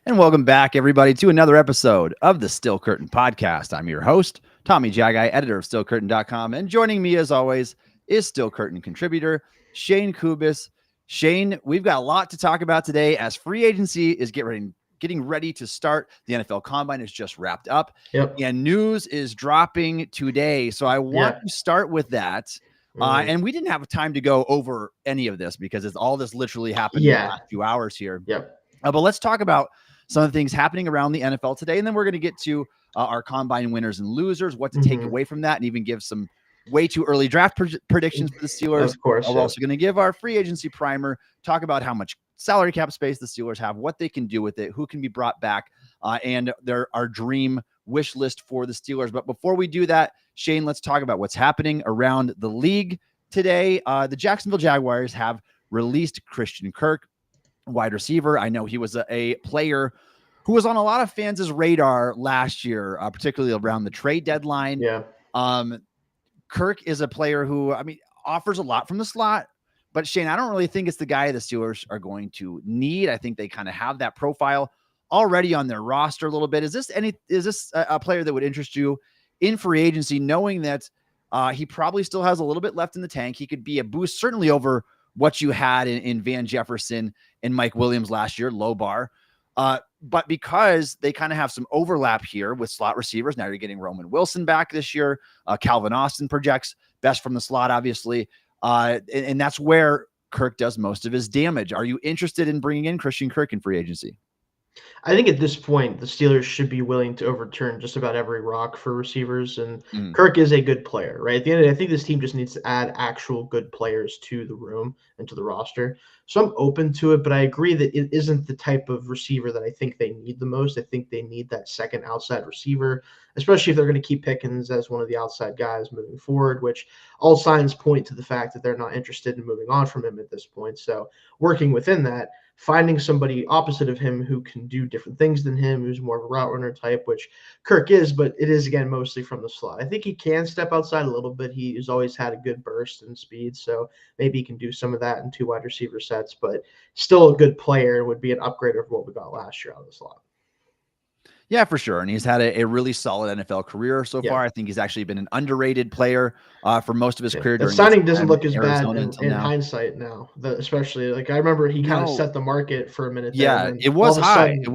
And welcome back, everybody, to another episode of the Still Curtain Podcast. I'm your host, Tommy Jaggi, editor of StillCurtain.com. And joining me, as always, is Still Curtain contributor, Shayne Kubas. Shayne, we've got a lot to talk about today as free agency is getting ready to start. The NFL Combine is just wrapped up. And news is dropping today. So I want to start with that. And we didn't have time to go over any of this because it's all this literally happened in the last few hours here. But let's talk about some of the things happening around the NFL today. And then we're going to get to our combine winners and losers, what to take away from that, and even give some way too early draft predictions for the Steelers. Of course. We're also going to give our free agency primer, talk about how much salary cap space the Steelers have, what they can do with it, who can be brought back, and our dream wish list for the Steelers. But before we do that, Shayne, let's talk about what's happening around the league today. The Jacksonville Jaguars have released Christian Kirk, wide receiver. I know he was a player who was on a lot of fans' radar last year, particularly around the trade deadline. Kirk is a player who, offers a lot from the slot, but Shayne, I don't really think it's the guy the Steelers are going to need. I think they kind of have that profile already on their roster a little bit. Is this a player that would interest you in free agency, knowing that he probably still has a little bit left in the tank? He could be a boost, certainly over what you had in Van Jefferson and Mike Williams last year, low bar. But because they kind of have some overlap here with slot receivers, now you're getting Roman Wilson back this year. Calvin Austin projects best from the slot, obviously. And that's where Kirk does most of his damage. Are you interested in bringing in Christian Kirk in free agency? I think at this point, the Steelers should be willing to overturn just about every rock for receivers. And Kirk is a good player, right? At the end of the day, I think this team just needs to add actual good players to the room and to the roster. So I'm open to it, but I agree that it isn't the type of receiver that I think they need the most. I think they need that second outside receiver, especially if they're going to keep Pickens as one of the outside guys moving forward, which all signs point to the fact that they're not interested in moving on from him at this point. So working within that, finding somebody opposite of him who can do different things than him, who's more of a route runner type, which Kirk is, but it is, again, mostly from the slot. I think he can step outside a little bit. He has always had a good burst and speed, so maybe he can do some of that in two wide receiver sets, but still a good player and would be an upgrade of what we got last year out of the slot. Yeah, for sure. And he's had a really solid NFL career so far. I think he's actually been an underrated player for most of his career. The signing doesn't look as bad in hindsight now, especially like I remember he kind of set the market for a minute. Yeah, it was high. It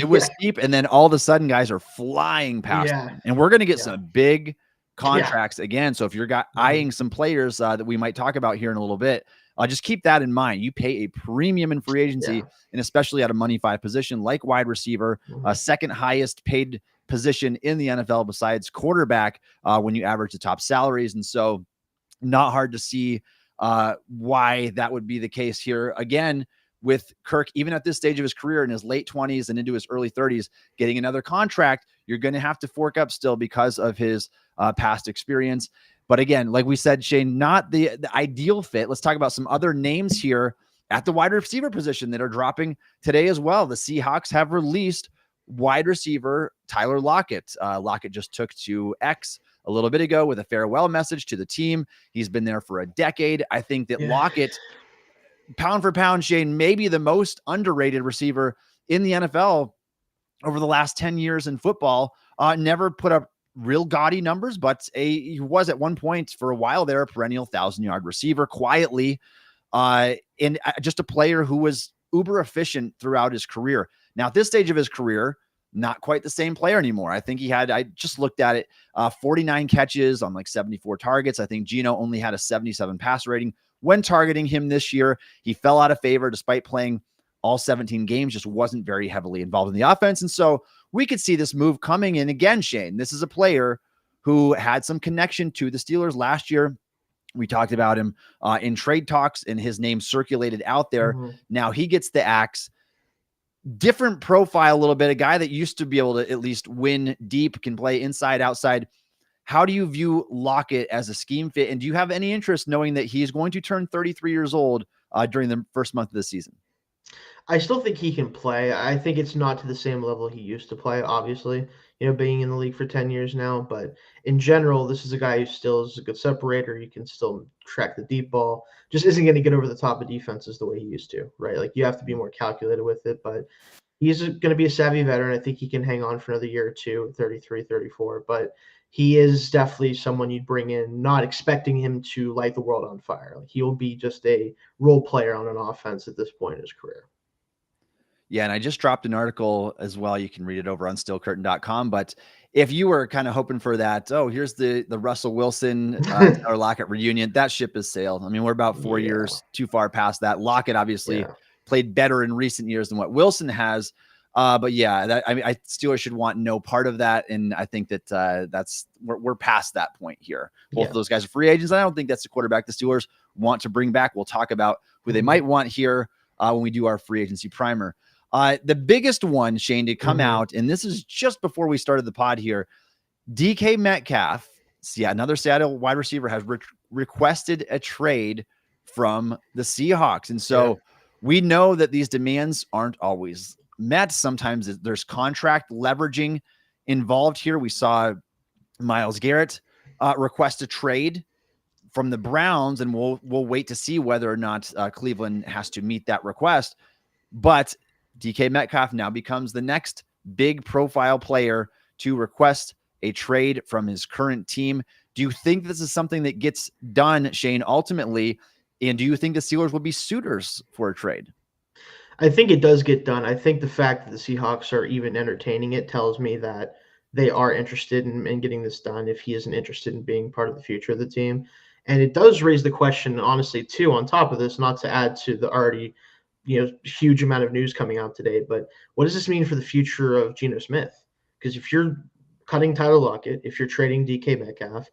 was steep. And then all of a sudden guys are flying past him. And we're going to get some big contracts again. So if you're eyeing some players that we might talk about here in a little bit, just keep that in mind. You pay a premium in free agency, and especially at a money 5 position like wide receiver, second highest paid position in the NFL besides quarterback when you average the top salaries. And so not hard to see why that would be the case here. Again, with Kirk, even at this stage of his career in his late 20s and into his early 30s, getting another contract, you're going to have to fork up still because of his past experience. But again, like we said, Shayne, not the ideal fit. Let's talk about some other names here at the wide receiver position that are dropping today as well. The Seahawks have released wide receiver Tyler Lockett. Lockett just took to X a little bit ago with a farewell message to the team. He's been there for a decade. I think that Lockett, pound for pound, Shayne, maybe the most underrated receiver in the NFL over the last 10 years in football. Never put up real gaudy numbers, but he was at one point for a while there, a perennial 1,000-yard receiver quietly, and just a player who was uber efficient throughout his career. Now, at this stage of his career, not quite the same player anymore. I think I just looked at it, 49 catches on like 74 targets. I think Geno only had a 77 pass rating when targeting him this year. He fell out of favor despite playing all 17 games, just wasn't very heavily involved in the offense. And so we could see this move coming in again, Shayne. This is a player who had some connection to the Steelers last year. We talked about him in trade talks, and his name circulated out there. Now he gets the axe. Different profile a little bit, a guy that used to be able to at least win deep, can play inside, outside. How do you view Lockett as a scheme fit? And do you have any interest knowing that he's going to turn 33 years old during the first month of the season? I still think he can play. I think it's not to the same level he used to play, obviously, being in the league for 10 years now. But in general, this is a guy who still is a good separator. You can still track the deep ball. Just isn't going to get over the top of defenses the way he used to, right? Like you have to be more calculated with it. But He's going to be a savvy veteran. I think he can hang on for another year or two, 33, 34. But he is definitely someone you'd bring in, not expecting him to light the world on fire. Like, he'll be just a role player on an offense at this point in his career. Yeah, and I just dropped an article as well. You can read it over on stillcurtain.com. But if you were kind of hoping for that, oh, here's the Russell Wilson or Lockett reunion, that ship has sailed. I mean, we're about 4 years too far past that. Lockett obviously played better in recent years than what Wilson has. But yeah, I Steelers should want no part of that. And I think that we're past that point here. Both of those guys are free agents. I don't think that's the quarterback the Steelers want to bring back. We'll talk about who they might want here when we do our free agency primer. The biggest one, Shayne, to come out, and this is just before we started the pod here, DK Metcalf, another Seattle wide receiver, has requested a trade from the Seahawks. And so we know that these demands aren't always met. Sometimes there's contract leveraging involved here. We saw Myles Garrett request a trade from the Browns, and we'll wait to see whether or not Cleveland has to meet that request. But DK Metcalf now becomes the next big profile player to request a trade from his current team. Do you think this is something that gets done, Shayne, ultimately? And do you think the Steelers will be suitors for a trade? I think it does get done. I think the fact that the Seahawks are even entertaining it tells me that they are interested in getting this done if he isn't interested in being part of the future of the team. And it does raise the question, honestly, too, on top of this, not to add to the already huge amount of news coming out today, but what does this mean for the future of Geno Smith? Because if you're cutting Tyler Lockett, if you're trading DK Metcalf,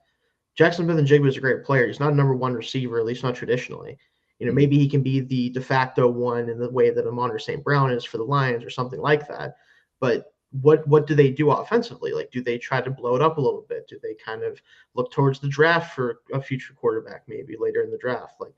Jackson Smith-Njigba is a great player. He's not a number one receiver, at least not traditionally. Maybe he can be the de facto one in the way that Amon St. Brown is for the Lions or something like that. But what do they do offensively? Like, do they try to blow it up a little bit? Do they kind of look towards the draft for a future quarterback maybe later in the draft? Like,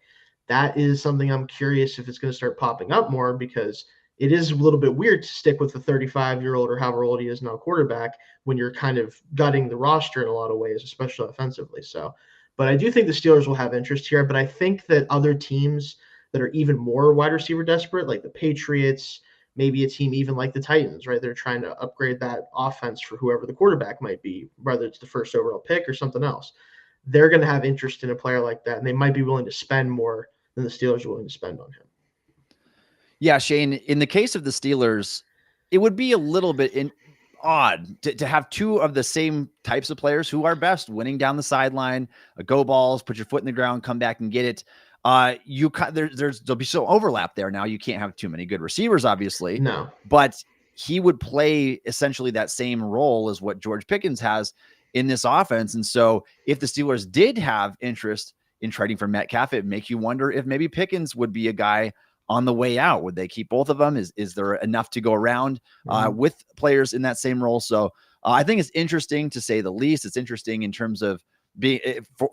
that is something I'm curious if it's going to start popping up more, because it is a little bit weird to stick with the 35-year-old or however old he is now quarterback when you're kind of gutting the roster in a lot of ways, especially offensively. So, but I do think the Steelers will have interest here, but I think that other teams that are even more wide receiver desperate, like the Patriots, maybe a team even like the Titans, right? They're trying to upgrade that offense for whoever the quarterback might be, whether it's the first overall pick or something else. They're going to have interest in a player like that, and they might be willing to spend more than the Steelers are willing to spend on him. Yeah, Shayne, in the case of the Steelers, it would be a little bit odd to have two of the same types of players who are best winning down the sideline, go balls, put your foot in the ground, come back and get it. There'll be so overlap there. Now you can't have too many good receivers, obviously. No, but he would play essentially that same role as what George Pickens has in this offense. And so if the Steelers did have interest in trading for Metcalf, it make you wonder if maybe Pickens would be a guy on the way out. Would they keep both of them? Is there enough to go around with players in that same role? So I think it's interesting, to say the least. It's interesting in terms of being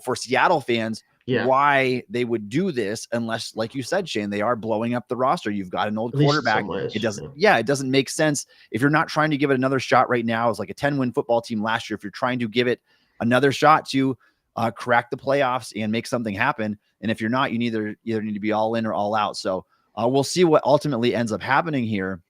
for Seattle fans, why they would do this, unless, like you said, Shayne, they are blowing up the roster. You've got an old quarterback. It doesn't make sense. If you're not trying to give it another shot right now, as like a 10-win football team last year, if you're trying to give it another shot to crack the playoffs and make something happen, and if you're not, you either need to be all in or all out. So we'll see what ultimately ends up happening here.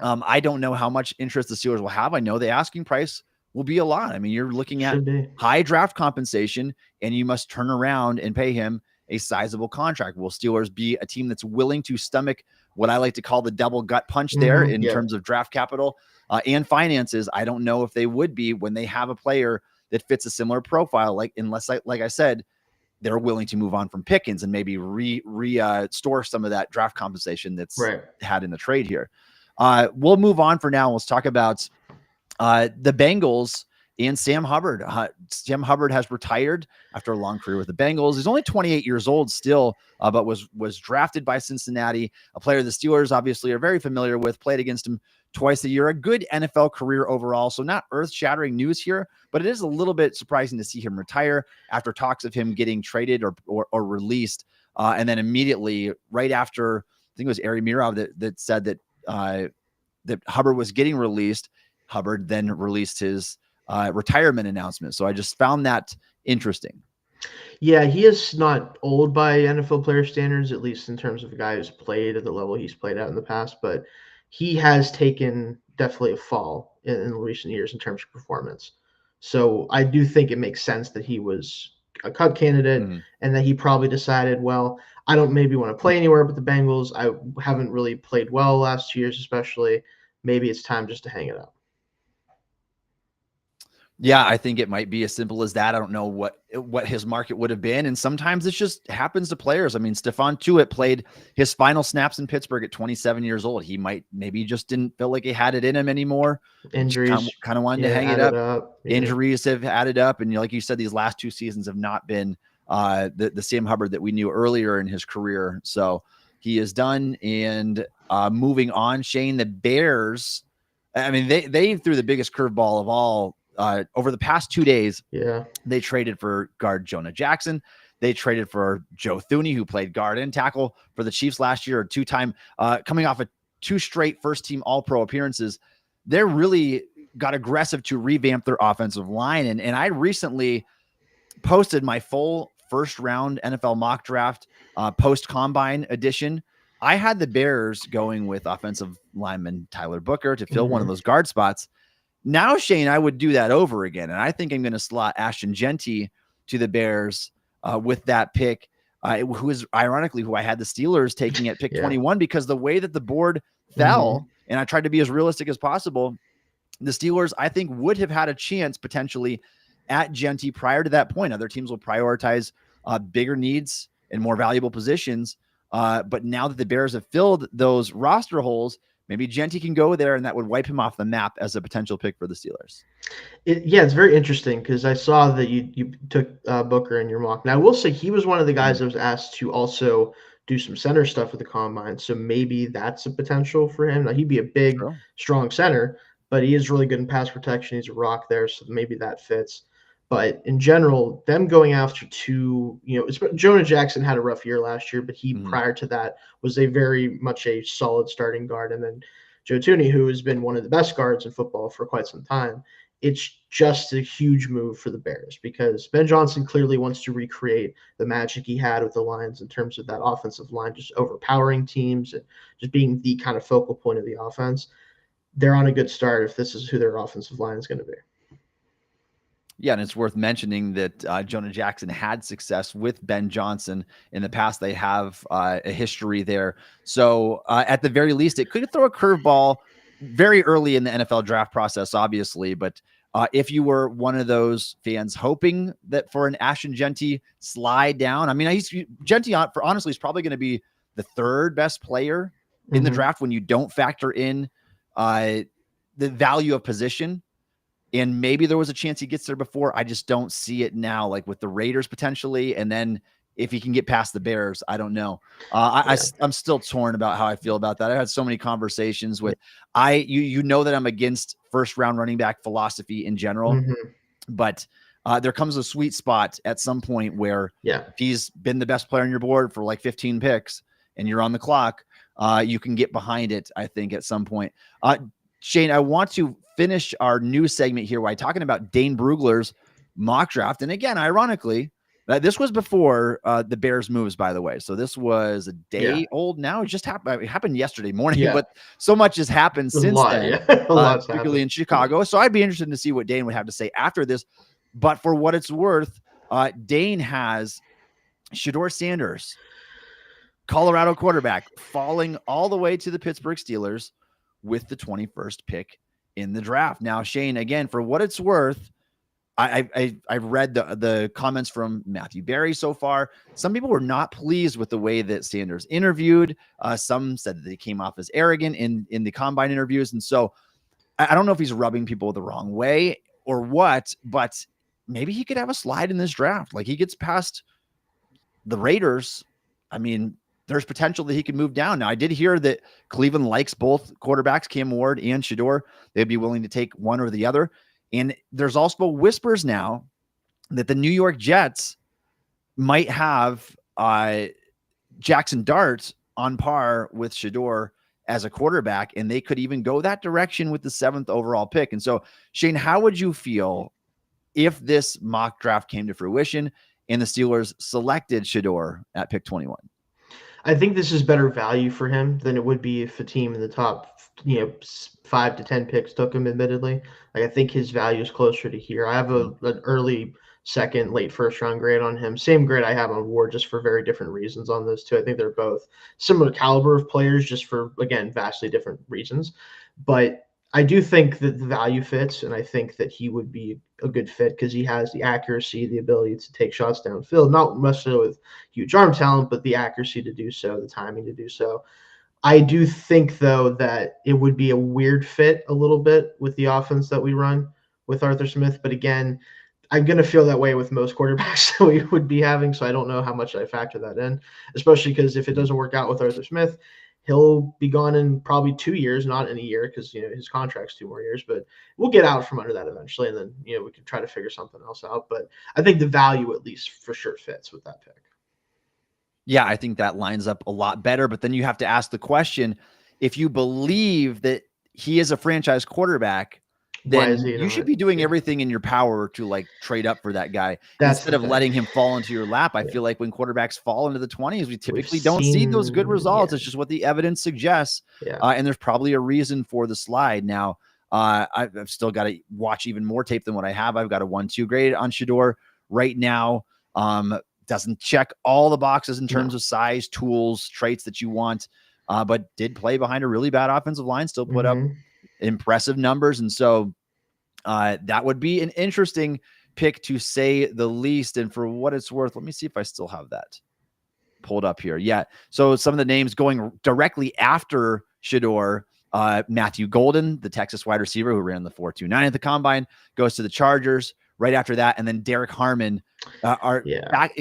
I don't know how much interest the Steelers will have. I know the asking price will be a lot. I mean, you're looking at high draft compensation, and you must turn around and pay him a sizable contract. Will Steelers be a team that's willing to stomach what I like to call the double gut punch there in terms of draft capital and finances? I don't know if they would be when they have a player that fits a similar profile, unless like I said, they're willing to move on from Pickens and maybe restore some of that draft compensation that's had in the trade here. We'll move on for now. Let's talk about the Bengals and Sam Hubbard. Sam Hubbard has retired after a long career with the Bengals. He's only 28 years old still, but was drafted by Cincinnati, a player the Steelers obviously are very familiar with, played against him twice a year, a good NFL career overall. So not earth-shattering news here, but it is a little bit surprising to see him retire after talks of him getting traded or released. And then immediately right after, I think it was Ari Mirov that said that Hubbard was getting released, Hubbard then released his retirement announcement. So I just found that interesting. Yeah, he is not old by NFL player standards, at least in terms of a guy who's played at the level he's played at in the past, but he has taken definitely a fall in recent years in terms of performance. So I do think it makes sense that he was a cut candidate and that he probably decided, well, I don't maybe want to play anywhere but the Bengals. I haven't really played well last 2 years, especially. Maybe it's time just to hang it up. Yeah, I think it might be as simple as that. I don't know what his market would have been. And sometimes it just happens to players. I mean, Stephon Tuitt played his final snaps in Pittsburgh at 27 years old. He maybe just didn't feel like he had it in him anymore. Injuries. Kind of wanted to hang it up. Injuries have added up. And like you said, these last 2 seasons have not been the Sam Hubbard that we knew earlier in his career. So he is done. And moving on, Shayne, the Bears, I mean, they threw the biggest curveball of all. Over the past 2 days, they traded for guard Jonah Jackson. They traded for Joe Thuney, who played guard and tackle for the Chiefs last year, two-time coming off of 2 straight first-team All-Pro appearances. They're really got aggressive to revamp their offensive line. And I recently posted my full first-round NFL mock draft post-combine edition. I had the Bears going with offensive lineman Tyler Booker to fill one of those guard spots. Now, Shayne, I would do that over again. And I think I'm going to slot Ashton Jeanty to the Bears with that pick, who is ironically who I had the Steelers taking at pick 21, because the way that the board fell, and I tried to be as realistic as possible, the Steelers, I think, would have had a chance potentially at Jeanty prior to that point. Other teams will prioritize bigger needs and more valuable positions. But now that the Bears have filled those roster holes, maybe Jeanty can go there, and that would wipe him off the map as a potential pick for the Steelers. It's very interesting because I saw that you took Booker in your mock. Now, I will say he was one of the guys that was asked to also do some center stuff with the combine, so maybe that's a potential for him. Now, he'd be a big, strong center, but he is really good in pass protection. He's a rock there, so maybe that fits. But in general, them going after Jonah Jackson had a rough year last year, but he prior to that was a very much a solid starting guard. And then Joe Thuney, who has been one of the best guards in football for quite some time. It's just a huge move for the Bears because Ben Johnson clearly wants to recreate the magic he had with the Lions in terms of that offensive line, just overpowering teams and just being the kind of focal point of the offense. They're on a good start if this is who their offensive line is going to be. Yeah, and it's worth mentioning that Jonah Jackson had success with Ben Johnson in the past. They have a history there. So at the very least, it could throw a curveball very early in the NFL draft process, obviously. But if you were one of those fans hoping that for an Ashton Jeanty slide down, I mean, Jeanty, honestly, is probably going to be the 3rd best player in the draft when you don't factor in the value of position. And maybe there was a chance he gets there before. I just don't see it now, like with the Raiders potentially. And then if he can get past the Bears, I don't know. I'm still torn about how I feel about that. I had so many conversations with you know that I'm against first round running back philosophy in general, but there comes a sweet spot at some point where if he's been the best player on your board for like 15 picks and you're on the clock, you can get behind it, I think, at some point. Shayne, I want to finish our new segment here by talking about Dane Brugler's mock draft. And again, ironically, this was before the Bears moves, by the way. So this was a day old now. It just happened. It happened yesterday morning, but so much has happened since then, particularly in Chicago. So I'd be interested to see what Dane would have to say after this. But for what it's worth, Dane has Shedeur Sanders, Colorado quarterback, falling all the way to the Pittsburgh Steelers with the 21st pick in the draft. Now, Shayne, again, for what it's worth, I've read the comments from Matthew Berry so far. Some people were not pleased with the way that Sanders interviewed. Some said that he came off as arrogant in the combine interviews. And so I don't know if he's rubbing people the wrong way or what, but maybe he could have a slide in this draft. Like he gets past the Raiders. I mean, there's potential that he could move down. Now, I did hear that Cleveland likes both quarterbacks, Cam Ward and Shedeur. They'd be willing to take one or the other. And there's also whispers now that the New York Jets might have Jackson Dart on par with Shedeur as a quarterback, and they could even go that direction with the 7th overall pick. And so, Shayne, how would you feel if this mock draft came to fruition and the Steelers selected Shedeur at pick 21? I think this is better value for him than it would be if a team in the top, 5 to 10 picks took him, admittedly. Like, I think his value is closer to here. I have an early second, late first round grade on him. Same grade I have on Ward, just for very different reasons on those two. I think they're both similar caliber of players, just for, again, vastly different reasons. But I do think that the value fits, and I think that he would be a good fit because he has the accuracy, the ability to take shots downfield, not necessarily with huge arm talent, but the accuracy to do so, the timing to do so. I do think, though, that it would be a weird fit a little bit with the offense that we run with Arthur Smith. But again, I'm going to feel that way with most quarterbacks that we would be having, so I don't know how much I factor that in, especially because if it doesn't work out with Arthur Smith, he'll be gone in probably 2 years, not in a year, because his contract's 2 more years. But we'll get out from under that eventually, and then we can try to figure something else out. But I think the value, at least for sure, fits with that pick. Yeah, I think that lines up a lot better. But then you have to ask the question: if you believe that he is a franchise quarterback, then you should be doing everything in your power to like trade up for that guy instead of letting him fall into your lap. I feel like when quarterbacks fall into the 20s, we typically don't see those good results. It's just what the evidence suggests. And there's probably a reason for the slide. Now, I've still got to watch even more tape than what I have. I've got a 1-2 grade on Shedeur right now. Doesn't check all the boxes in terms of size, tools, traits that you want, but did play behind a really bad offensive line, still put up impressive numbers. And so that would be an interesting pick, to say the least. And for what it's worth, let me see if I still have that pulled up here. Yeah. So some of the names going directly after Shedeur, Matthew Golden, the Texas wide receiver who ran the 4.29 at the combine, goes to the Chargers right after that. And then Derek Harmon are back,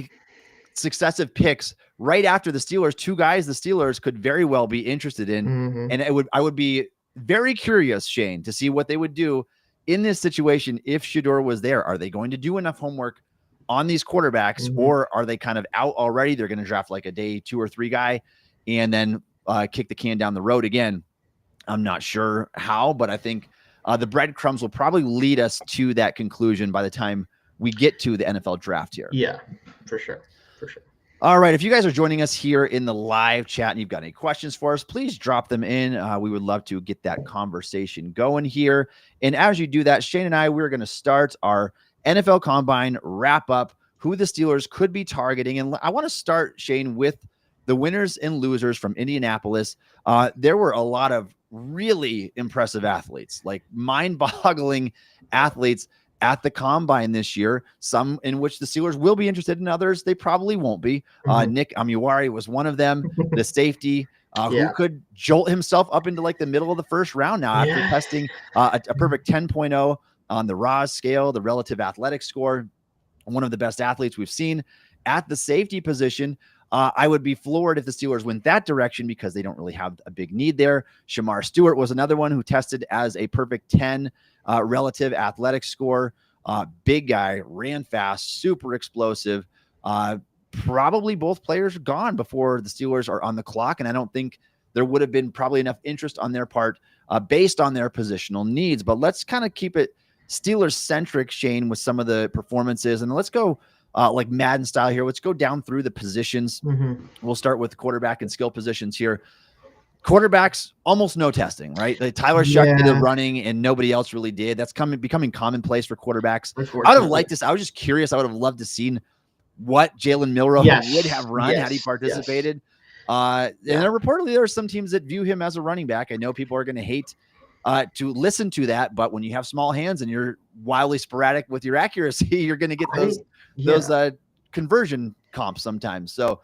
successive picks right after the Steelers, 2 guys the Steelers could very well be interested in. And I would be very curious, Shayne, to see what they would do in this situation if Shedeur was there. Are they going to do enough homework on these quarterbacks, or are they kind of out already? They're going to draft like a day 2 or 3 guy and then kick the can down the road again. I'm not sure how, but I think the breadcrumbs will probably lead us to that conclusion by the time we get to the NFL draft here. Yeah, for sure. For sure. All right. If you guys are joining us here in the live chat and you've got any questions for us, please drop them in. We would love to get that conversation going here. And as you do that, Shayne and I, we're going to start our NFL Combine wrap up, who the Steelers could be targeting. And I want to start, Shayne, with the winners and losers from Indianapolis. There were a lot of really impressive athletes, like mind-boggling athletes at the combine this year, some in which the Steelers will be interested in, others they probably won't be. Nick Amuari was one of them, the safety who could jolt himself up into like the middle of the first round now after testing a perfect 10.0 on the RAS scale, the relative athletic score, one of the best athletes we've seen at the safety position. I would be floored if the Steelers went that direction because they don't really have a big need there. Shamar Stewart was another one who tested as a perfect 10 relative athletic score. Big guy, ran fast, super explosive. Probably both players are gone before the Steelers are on the clock, and I don't think there would have been probably enough interest on their part based on their positional needs. But let's kind of keep it Steelers-centric, Shayne, with some of the performances, and let's go like Madden style here. Let's go down through the positions. We'll start with quarterback and skill positions here. Quarterbacks, almost no testing, right? Like Tyler Shuck did the running and nobody else really did. That's becoming commonplace for quarters. I would have liked this. I was just curious. I would have loved to seen what Jalen Milroe would have run had he participated. And then reportedly there are some teams that view him as a running back. I know people are going to hate to listen to that, but when you have small hands and you're wildly sporadic with your accuracy, you're going to get those conversion comps sometimes. So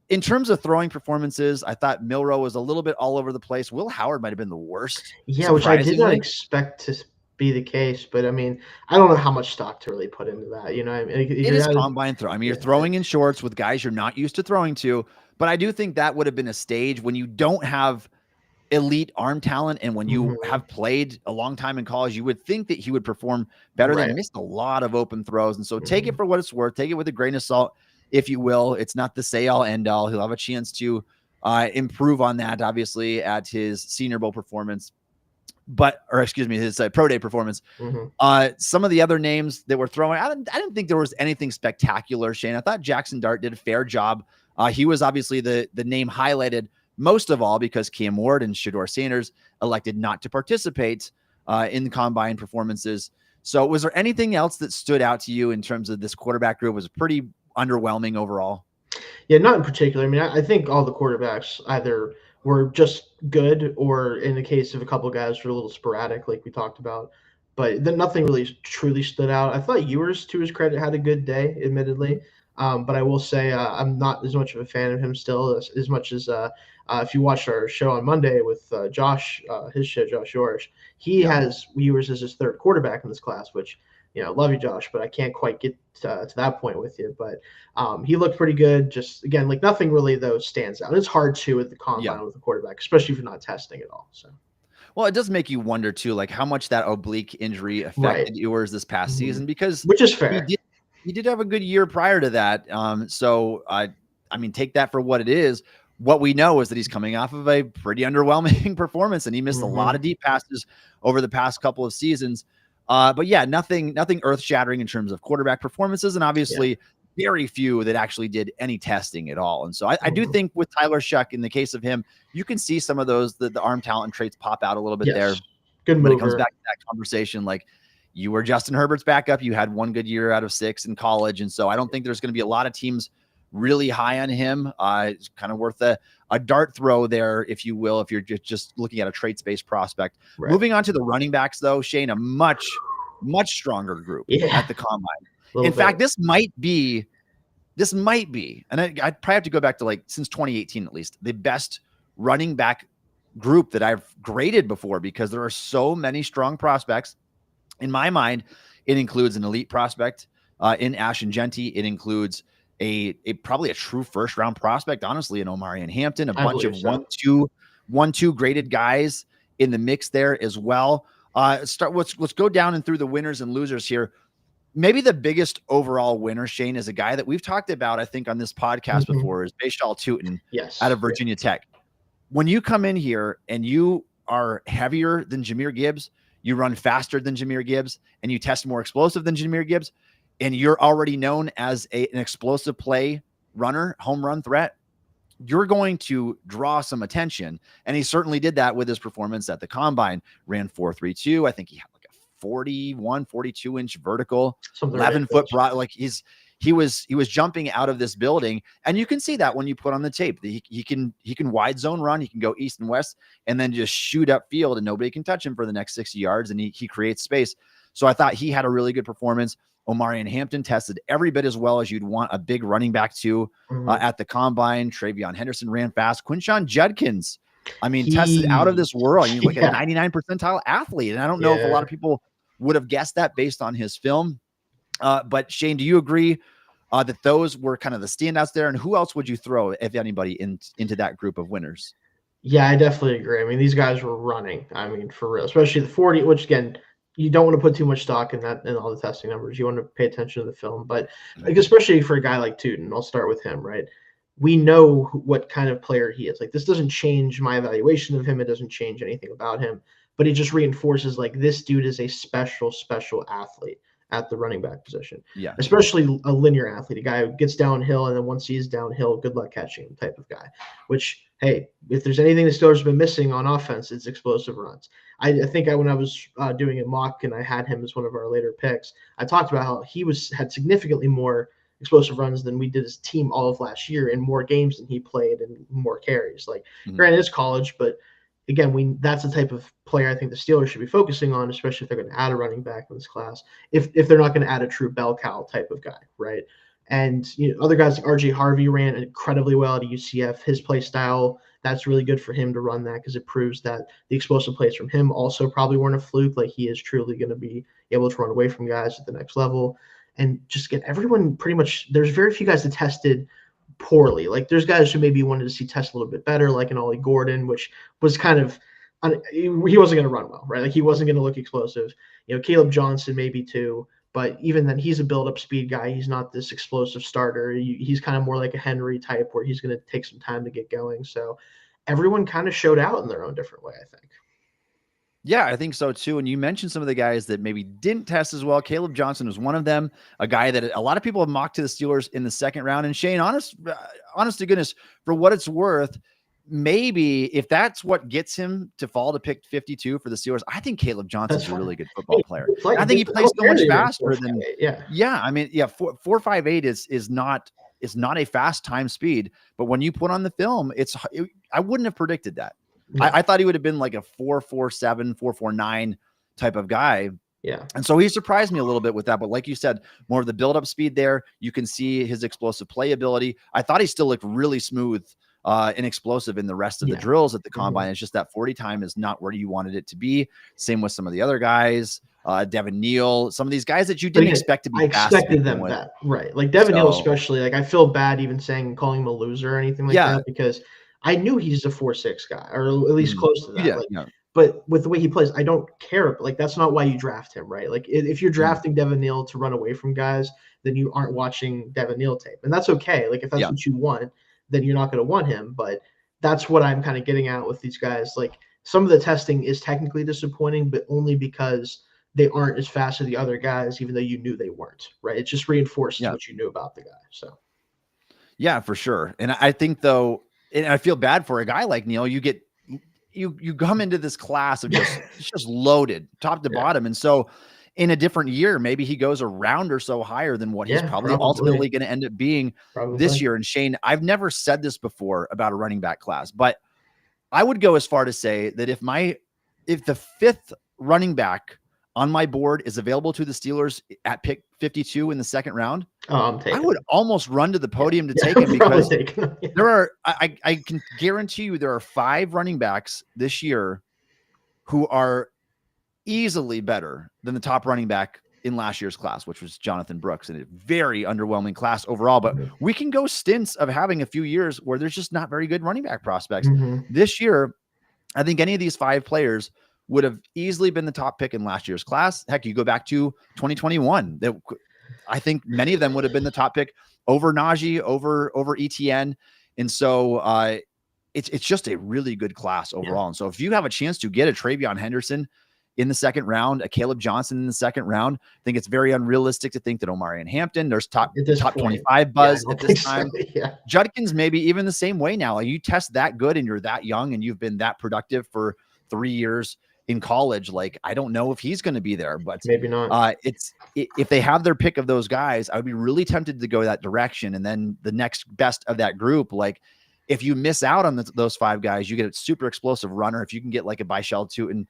in terms of throwing performances, I thought Milroe was a little bit all over the place. Will Howard might have been the worst. Yeah, which I did not expect to be the case, but I mean, I don't know how much stock to really put into that. I mean, it is combine throw. I mean, you're throwing in shorts with guys you're not used to throwing to, but I do think that would have been a stage when you don't have elite arm talent, and when you have played a long time in college, you would think that he would perform better. Than missed a lot of open throws, and so take it for what it's worth. Take it with a grain of salt, if you will. It's not the say all end all. He'll have a chance to improve on that, obviously, at his Senior Bowl performance, his pro day performance. Some of the other names that were throwing, I didn't think there was anything spectacular, Shayne. I thought Jackson Dart did a fair job He was obviously the name highlighted most of all because Cam Ward and Shedeur Sanders elected not to participate in the combine performances. So was there anything else that stood out to you in terms of this quarterback group? Was it pretty underwhelming overall? Yeah, not in particular. I mean, I think all the quarterbacks either were just good or in the case of a couple of guys were a little sporadic, like we talked about. But then nothing really truly stood out. I thought Ewers, to his credit, had a good day, admittedly. But I will say I'm not as much of a fan of him still as much as if you watched our show on Monday with Josh, his show, Josh Yorsh, he has Ewers as his third quarterback in this class, which, love you, Josh, but I can't quite get to that point with you. But he looked pretty good. Just, again, like nothing really, though, stands out. It's hard to at the combine with a quarterback, especially if you're not testing at all. So. Well, it does make you wonder too, like how much that oblique injury affected Ewers this past season, because which is fair. He did have a good year prior to that. So I mean, take that for what it is. What we know is that he's coming off of a pretty underwhelming performance, and he missed a lot of deep passes over the past couple of seasons. But yeah, nothing earth shattering in terms of quarterback performances, and obviously very few that actually did any testing at all. And so I do think with Tyler Shuck, in the case of him, you can see some of those, the arm talent traits pop out a little bit there. Good when it comes back to that conversation, like you were Justin Herbert's backup. You had one good year out of 6 in college. And so I don't think there's going to be a lot of teams really high on him. It's kind of worth a dart throw there, if you will, if you're just looking at a traits-based prospect. Moving on to the running backs, though, Shayne, a much stronger group at the combine. In fact, this might be, and I'd probably have to go back to like since 2018 at least, the best running back group that I've graded before, because there are so many strong prospects. In my mind, it includes an elite prospect in Ashton Jeanty. It includes a probably a true first round prospect, honestly, in Omarion Hampton, a bunch of 1-2 graded guys in the mix there as well. Let's go down and through the winners and losers here. Maybe the biggest overall winner, Shayne, is a guy that we've talked about, I think, on this podcast before, is Bashal Tutin out of Virginia Tech. When you come in here and you are heavier than Jahmyr Gibbs, you run faster than Jahmyr Gibbs, and you test more explosive than Jahmyr Gibbs, and you're already known as an explosive play runner, home run threat, you're going to draw some attention. And he certainly did that with his performance at the combine. Ran 4.32. I think he had like a 42-inch vertical, 11-foot broad. Like he was jumping out of this building, and you can see that when you put on the tape. He can wide zone run. He can go east and west, and then just shoot up field, and nobody can touch him for the next 60 yards. And he creates space. So I thought he had a really good performance. Omarion Hampton tested every bit as well as you'd want a big running back to at the combine. Travion Henderson ran fast. Quinshon Judkins, I mean, tested out of this world. Like a 99 percentile athlete. And I don't know if a lot of people would have guessed that based on his film. But Shayne, do you agree that those were kind of the standouts there? And who else would you throw, if anybody, into that group of winners? Yeah, I definitely agree. I mean, these guys were running. I mean, for real, especially the 40, which again, you don't want to put too much stock in that and all the testing numbers. You want to pay attention to the film, but like, especially for a guy like Tutin, I'll start with him, right? We know what kind of player he is. Like, this doesn't change my evaluation of him. It doesn't change anything about him, but it just reinforces like this dude is a special athlete at the running back position. Yeah. Especially a linear athlete, a guy who gets downhill, and then once he's downhill, good luck catching him type of guy, which, hey, if there's anything the Steelers have been missing on offense, it's explosive runs. I think when I was doing a mock and I had him as one of our later picks, I talked about how he had significantly more explosive runs than we did as a team all of last year, in more games than he played and more carries. Like, granted, it's college, but again, that's the type of player I think the Steelers should be focusing on, especially if they're going to add a running back in this class, if they're not going to add a true bell cow type of guy, right? And other guys like RJ Harvey ran incredibly well at UCF. His play style, that's really good for him to run that, because it proves that the explosive plays from him also probably weren't a fluke. Like, he is truly going to be able to run away from guys at the next level. And just get everyone pretty much – there's very few guys that tested poorly. Like, there's guys who maybe wanted to see test a little bit better, like an Ollie Gordon, which was kind of – he wasn't going to run well, right? Like, he wasn't going to look explosive. Caleb Johnson maybe too. But even then, he's a build-up speed guy. He's not this explosive starter. He's kind of more like a Henry type, where he's going to take some time to get going. So everyone kind of showed out in their own different way, I think. Yeah, I think so too. And you mentioned some of the guys that maybe didn't test as well. Caleb Johnson was one of them, a guy that a lot of people have mocked to the Steelers in the second round. And Shayne, honest to goodness, for what it's worth, maybe if that's what gets him to fall to pick 52 for the Steelers, I think Caleb Johnson's a really good football player. I think he plays so much faster than, I mean, 4.58 is not a fast time speed, but when you put on the film, I wouldn't have predicted that. No. I thought he would have been like a 4.47, 4.49 type of guy. Yeah. And so he surprised me a little bit with that. But like you said, more of the build-up speed there. You can see his explosive playability. I thought he still looked really smooth and explosive in the rest of the drills at the combine. It's just that 40 time is not where you wanted it to be. Same with some of the other guys. Devin Neal, some of these guys that you didn't expect to be fast. I expected them that, right? Like Devin Neal especially. Like I feel bad even calling him a loser or anything like that, because I knew he's a 4.6 guy, or at least close to that. But with the way he plays, I don't care. Like that's not why you draft him, right? Like if you're drafting Devin Neal to run away from guys, then you aren't watching Devin Neal tape, and that's okay. Like if that's what you want, then you're not going to want him. But that's what I'm kind of getting at with these guys. Like some of the testing is technically disappointing, but only because they aren't as fast as the other guys, even though you knew they weren't, right? It just reinforces what you knew about the guy. So, yeah, for sure. And I think though, and I feel bad for a guy like Neal. You come into this class of just loaded top to bottom. And so in a different year, maybe he goes a round or so higher than what he's probably ultimately going to end up being this year. And Shayne, I've never said this before about a running back class, but I would go as far to say that if the fifth running back on my board is available to the Steelers at pick 52 in the second round, I would almost run to the podium to take him, because I can guarantee you there are 5 running backs this year who are easily better than the top running back in last year's class, which was Jonathan Brooks, and a very underwhelming class overall. But we can go stints of having a few years where there's just not very good running back prospects. This year, I think any of these 5 players would have easily been the top pick in last year's class. Heck, you go back to 2021. I think many of them would have been the top pick over Najee, over ETN. And so it's just a really good class overall. And so if you have a chance to get a Travion Henderson in the second round, a Caleb Johnson in the second round, I think it's very unrealistic to think that Omarion Hampton, there's top 25 buzz at this time. Judkins, maybe even the same way now. Like you test that good and you're that young and you've been that productive for 3 years in college. Like, I don't know if he's going to be there, but maybe not. If they have their pick of those guys, I would be really tempted to go that direction. And then the next best of that group, like if you miss out on those 5 guys, you get a super explosive runner. If you can get like a Byshell Tootin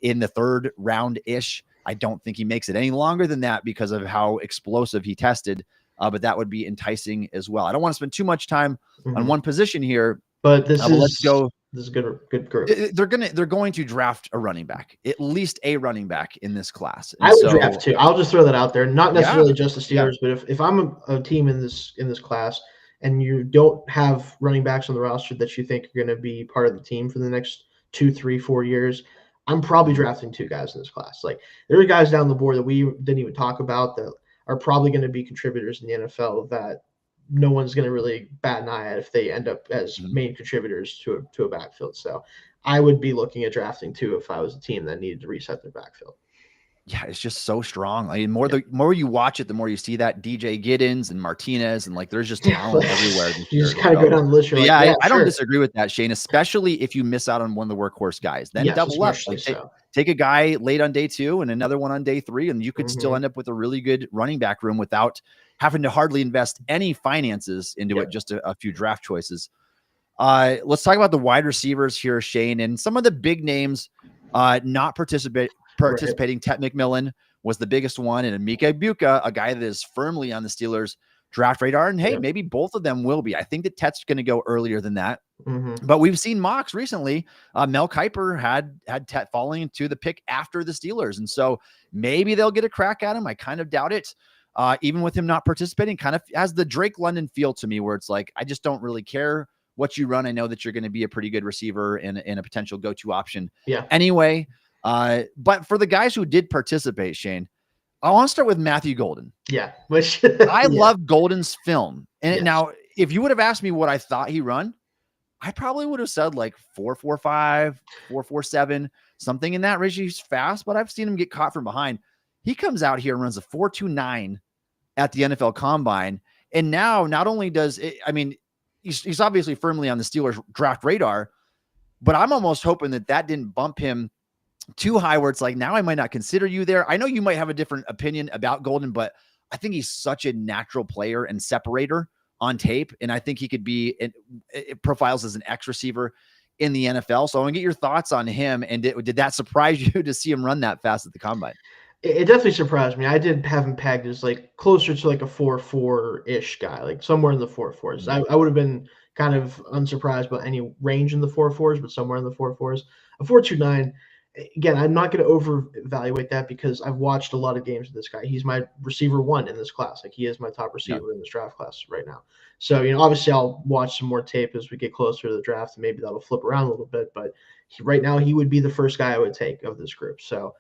in the third round ish, I don't think he makes it any longer than that because of how explosive he tested. But that would be enticing as well. I don't want to spend too much time on one position here, but let's go. This is good group. They're going to draft a running back, at least a running back in this class. And I would draft 2. I'll just throw that out there. Not necessarily just the Steelers, but if I'm a team in this class and you don't have running backs on the roster that you think are going to be part of the team for the next 2, 3, 4 years, I'm probably drafting 2 guys in this class. Like there are guys down the board that we didn't even talk about that are probably going to be contributors in the NFL that no one's going to really bat an eye at if they end up as main contributors to a backfield. So I would be looking at drafting 2 if I was a team that needed to reset their backfield. Yeah, it's just so strong. I mean, the more you watch it, the more you see that DJ Giddens and Martinez, and like there's just talent everywhere. You just kind of go down the list. I don't disagree with that, Shayne, especially if you miss out on one of the workhorse guys. Then double up. Like, take a guy late on day 2 and another one on day 3, and you could still end up with a really good running back room without having to hardly invest any finances into it, just a few draft choices. Let's talk about the wide receivers here, Shayne, and some of the big names not participating. Tet McMillan was the biggest one, and Emeka Egbuka, a guy that is firmly on the Steelers draft radar. And hey, maybe both of them will be. I think that Tet's going to go earlier than that. But we've seen mocks recently. Mel Kiper had Tet falling into the pick after the Steelers, and so maybe they'll get a crack at him. I kind of doubt it. Even with him not participating, kind of has the Drake London feel to me, where it's like, I just don't really care what you run. I know that you're going to be a pretty good receiver and a potential go-to option. Anyway. But for the guys who did participate, Shayne, I want to start with Matthew Golden. I love Golden's film. And now, if you would have asked me what I thought he run, I probably would have said like 4.45, 4.47, something in that range. He's fast, but I've seen him get caught from behind. He comes out here and runs a 4.29 at the NFL Combine. And now not only does it, I mean, he's obviously firmly on the Steelers draft radar, but I'm almost hoping that didn't bump him too high where it's like, now I might not consider you there. I know you might have a different opinion about Golden, but I think he's such a natural player and separator on tape. And I think he could be, it profiles as an X receiver in the NFL. So I want to get your thoughts on him. And did that surprise you to see him run that fast at the Combine? It definitely surprised me. I did have him pegged as like closer to like a 4.4-ish guy, like somewhere in the 4.4s. I would have been kind of unsurprised by any range in the 4.4s, but somewhere in the 4.4s. A 4.29, again, I'm not going to over-evaluate that because I've watched a lot of games with this guy. He's my receiver one in this class. Like, he is my top receiver in this draft class right now. So, obviously I'll watch some more tape as we get closer to the draft, and maybe that'll flip around a little bit. But right now, he would be the first guy I would take of this group. So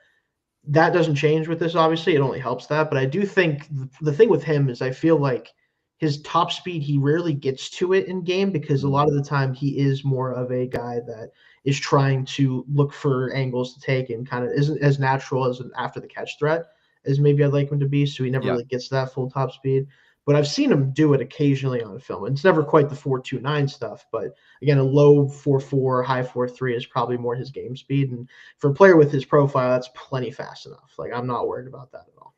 that doesn't change with this, obviously. It only helps that. But I do think the thing with him is I feel like his top speed, he rarely gets to it in game because a lot of the time he is more of a guy that is trying to look for angles to take and kind of isn't as natural as an after the catch threat as maybe I'd like him to be. So he never really gets to that full top speed. But I've seen him do it occasionally on film. It's never quite the 4.29 stuff, but again, a low 4.4, high 4.3 is probably more his game speed. And for a player with his profile, that's plenty fast enough. Like, I'm not worried about that at all.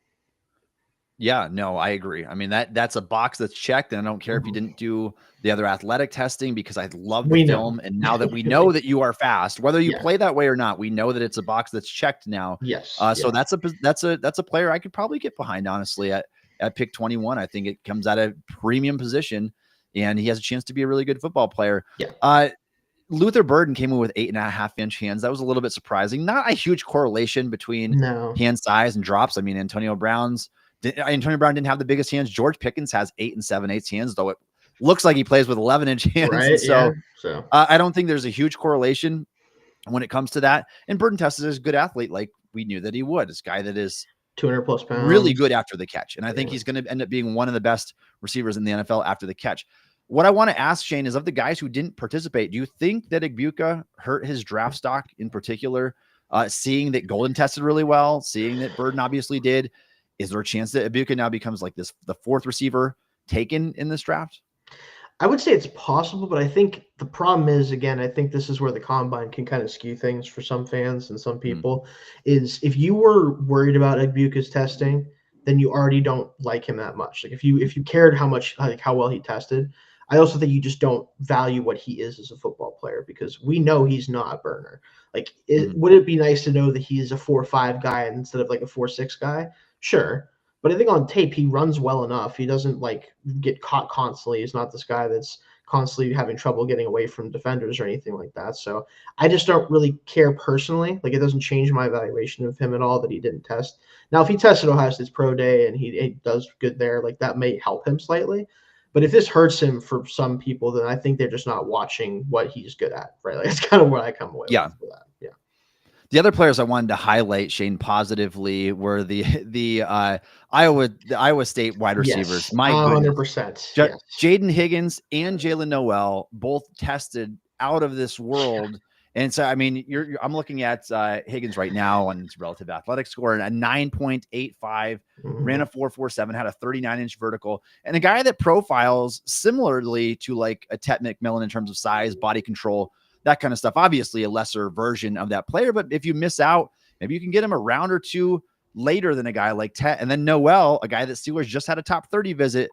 Yeah, no, I agree. I mean, that's a box that's checked, and I don't care if you didn't do the other athletic testing because I love the film. And now that we know that you are fast, whether you play that way or not, we know that it's a box that's checked now. Yes. So that's a player I could probably get behind, honestly, at pick 21. I think it comes at a premium position, and he has a chance to be a really good football player. Yeah. Luther Burden came in with 8.5-inch hands. That was a little bit surprising. Not a huge correlation between hand size and drops. I mean, Antonio Brown didn't have the biggest hands. George Pickens has 8 7/8 hands, though it looks like he plays with 11-inch hands. Right, so I don't think there's a huge correlation when it comes to that. And Burden tested as a good athlete, like we knew that he would. This guy that is 200 plus pounds, really good after the catch. And I think he's going to end up being one of the best receivers in the NFL after the catch. What I want to ask, Shayne, is of the guys who didn't participate, do you think that Igbukah hurt his draft stock in particular? Seeing that Golden tested really well, seeing that Burden obviously did, is there a chance that Igbukah now becomes like the fourth receiver taken in this draft? I would say it's possible, but I think the problem is, again, I think this is where the Combine can kind of skew things for some fans and some people, is if you were worried about Igbukah's testing, then you already don't like him that much. Like, if you cared how well he tested, I also think you just don't value what he is as a football player, because we know he's not a burner. Like, would it be nice to know that he's a 4.5 guy instead of like a 4.6 guy? Sure. But I think on tape, he runs well enough. He doesn't like get caught constantly. He's not this guy that's constantly having trouble getting away from defenders or anything like that. So I just don't really care personally. Like, it doesn't change my evaluation of him at all that he didn't test. Now, if he tested Ohio State's pro day and he does good there, like, that may help him slightly. But if this hurts him for some people, then I think they're just not watching what he's good at, right? Like, that's kind of where I come away with that. Yeah. The other players I wanted to highlight, Shayne, positively were the Iowa State wide receivers. Yes, my 100%. Jaden Higgins and Jalen Noel both tested out of this world. And so, I mean, I'm looking at Higgins right now on his relative athletic score, and a 9.85, ran a 4.47, had a 39-inch vertical, and a guy that profiles similarly to like a Tet McMillan in terms of size, body control, that kind of stuff. Obviously a lesser version of that player, but if you miss out, maybe you can get him a round or two later than a guy like Tet. And then Noel, a guy that Steelers just had a top 30 visit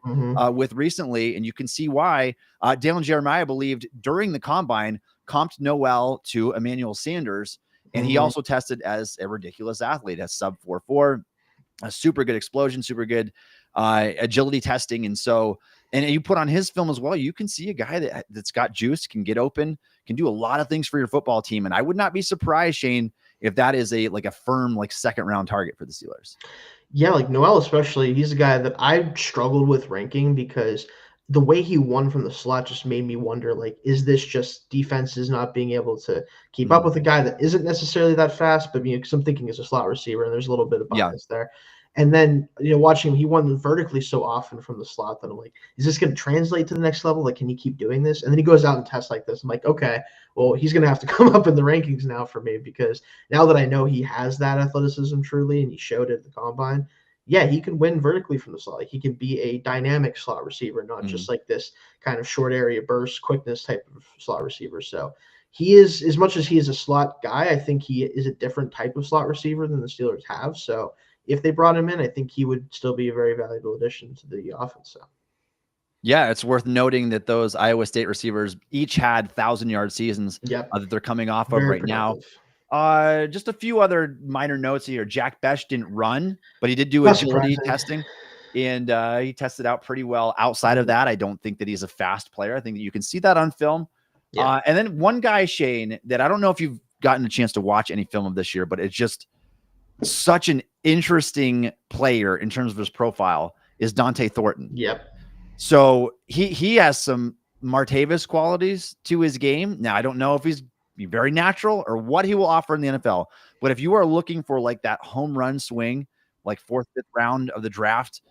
with recently, and you can see why. Dalen Jeremiah believed during the Combine comped Noel to Emmanuel Sanders, and he also tested as a ridiculous athlete, as sub 4.4, a super good explosion, super good agility testing. And so, and you put on his film as well, you can see a guy that's got juice, can get open, can do a lot of things for your football team. And I would not be surprised, Shayne, if that is a firm, like, second round target for the Steelers. Yeah. Like Noel, especially, he's a guy that I struggled with ranking because the way he won from the slot just made me wonder, like, is this just defenses not being able to keep up with a guy that isn't necessarily that fast, but because I'm thinking as a slot receiver and there's a little bit of bias there. And then, watching him, he won vertically so often from the slot that I'm like, is this going to translate to the next level? Like, can he keep doing this? And then he goes out and tests like this. I'm like, okay, well, he's going to have to come up in the rankings now for me, because now that I know he has that athleticism truly, and he showed it at the combine, yeah, he can win vertically from the slot. Like, he can be a dynamic slot receiver, not just like this kind of short area burst quickness type of slot receiver. So he is, as much as he is a slot guy, I think he is a different type of slot receiver than the Steelers have. So if they brought him in, I think he would still be a very valuable addition to the offense. So. Yeah, it's worth noting that those Iowa State receivers each had 1,000-yard seasons that they're coming off of right now. Just a few other minor notes here. Jack Bech didn't run, but he did do agility testing, and he tested out pretty well. Outside of that, I don't think that he's a fast player. I think that you can see that on film. Yeah. And then one guy, Shayne, that I don't know if you've gotten a chance to watch any film of this year, but it's just such an interesting player in terms of his profile, is Dante Thornton. Yep. So he has some Martavis qualities to his game. Now, I don't know if he's very natural or what he will offer in the NFL, but if you are looking for like that home run swing, like 4th, 5th round of the draft,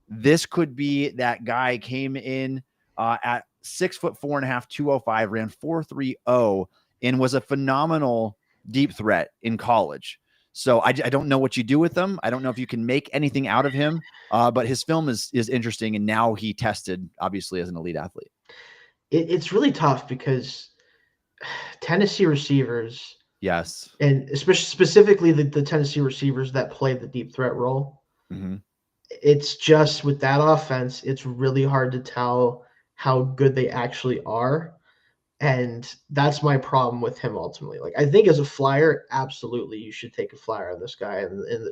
this could be that guy. Came in at 6'4.5", 205, ran 4.30, and was a phenomenal deep threat in college. So I don't know what you do with him. I don't know if you can make anything out of him, but his film is interesting. And now he tested, obviously, as an elite athlete. It's really tough because Tennessee receivers, yes, and especially specifically the Tennessee receivers that play the deep threat role, it's just with that offense, it's really hard to tell how good they actually are. And that's my problem with him ultimately. Like, I think as a flyer, absolutely you should take a flyer on this guy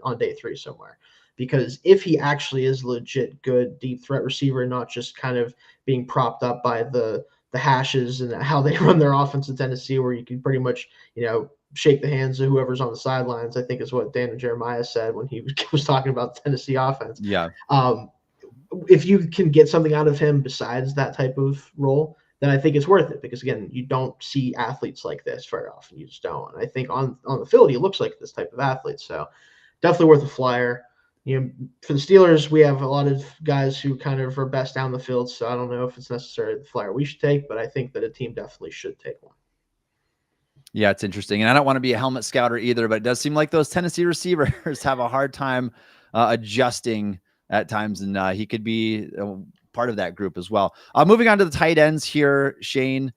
on day 3 somewhere. Because if he actually is legit good deep threat receiver, not just kind of being propped up by the hashes and how they run their offense in Tennessee, where you can pretty much, shake the hands of whoever's on the sidelines, I think is what Dan and Jeremiah said when he was talking about the Tennessee offense. Yeah. If you can get something out of him besides that type of role, then I think it's worth it, because again, you don't see athletes like this very often. You just don't. And I think on the field, he looks like this type of athlete. So definitely worth a flyer. For the Steelers, we have a lot of guys who kind of are best down the field. So I don't know if it's necessarily the flyer we should take, but I think that a team definitely should take one. Yeah, it's interesting. And I don't want to be a helmet scouter either, but it does seem like those Tennessee receivers have a hard time adjusting at times. And he could be part of that group as well. Moving on to the tight ends here, Shayne.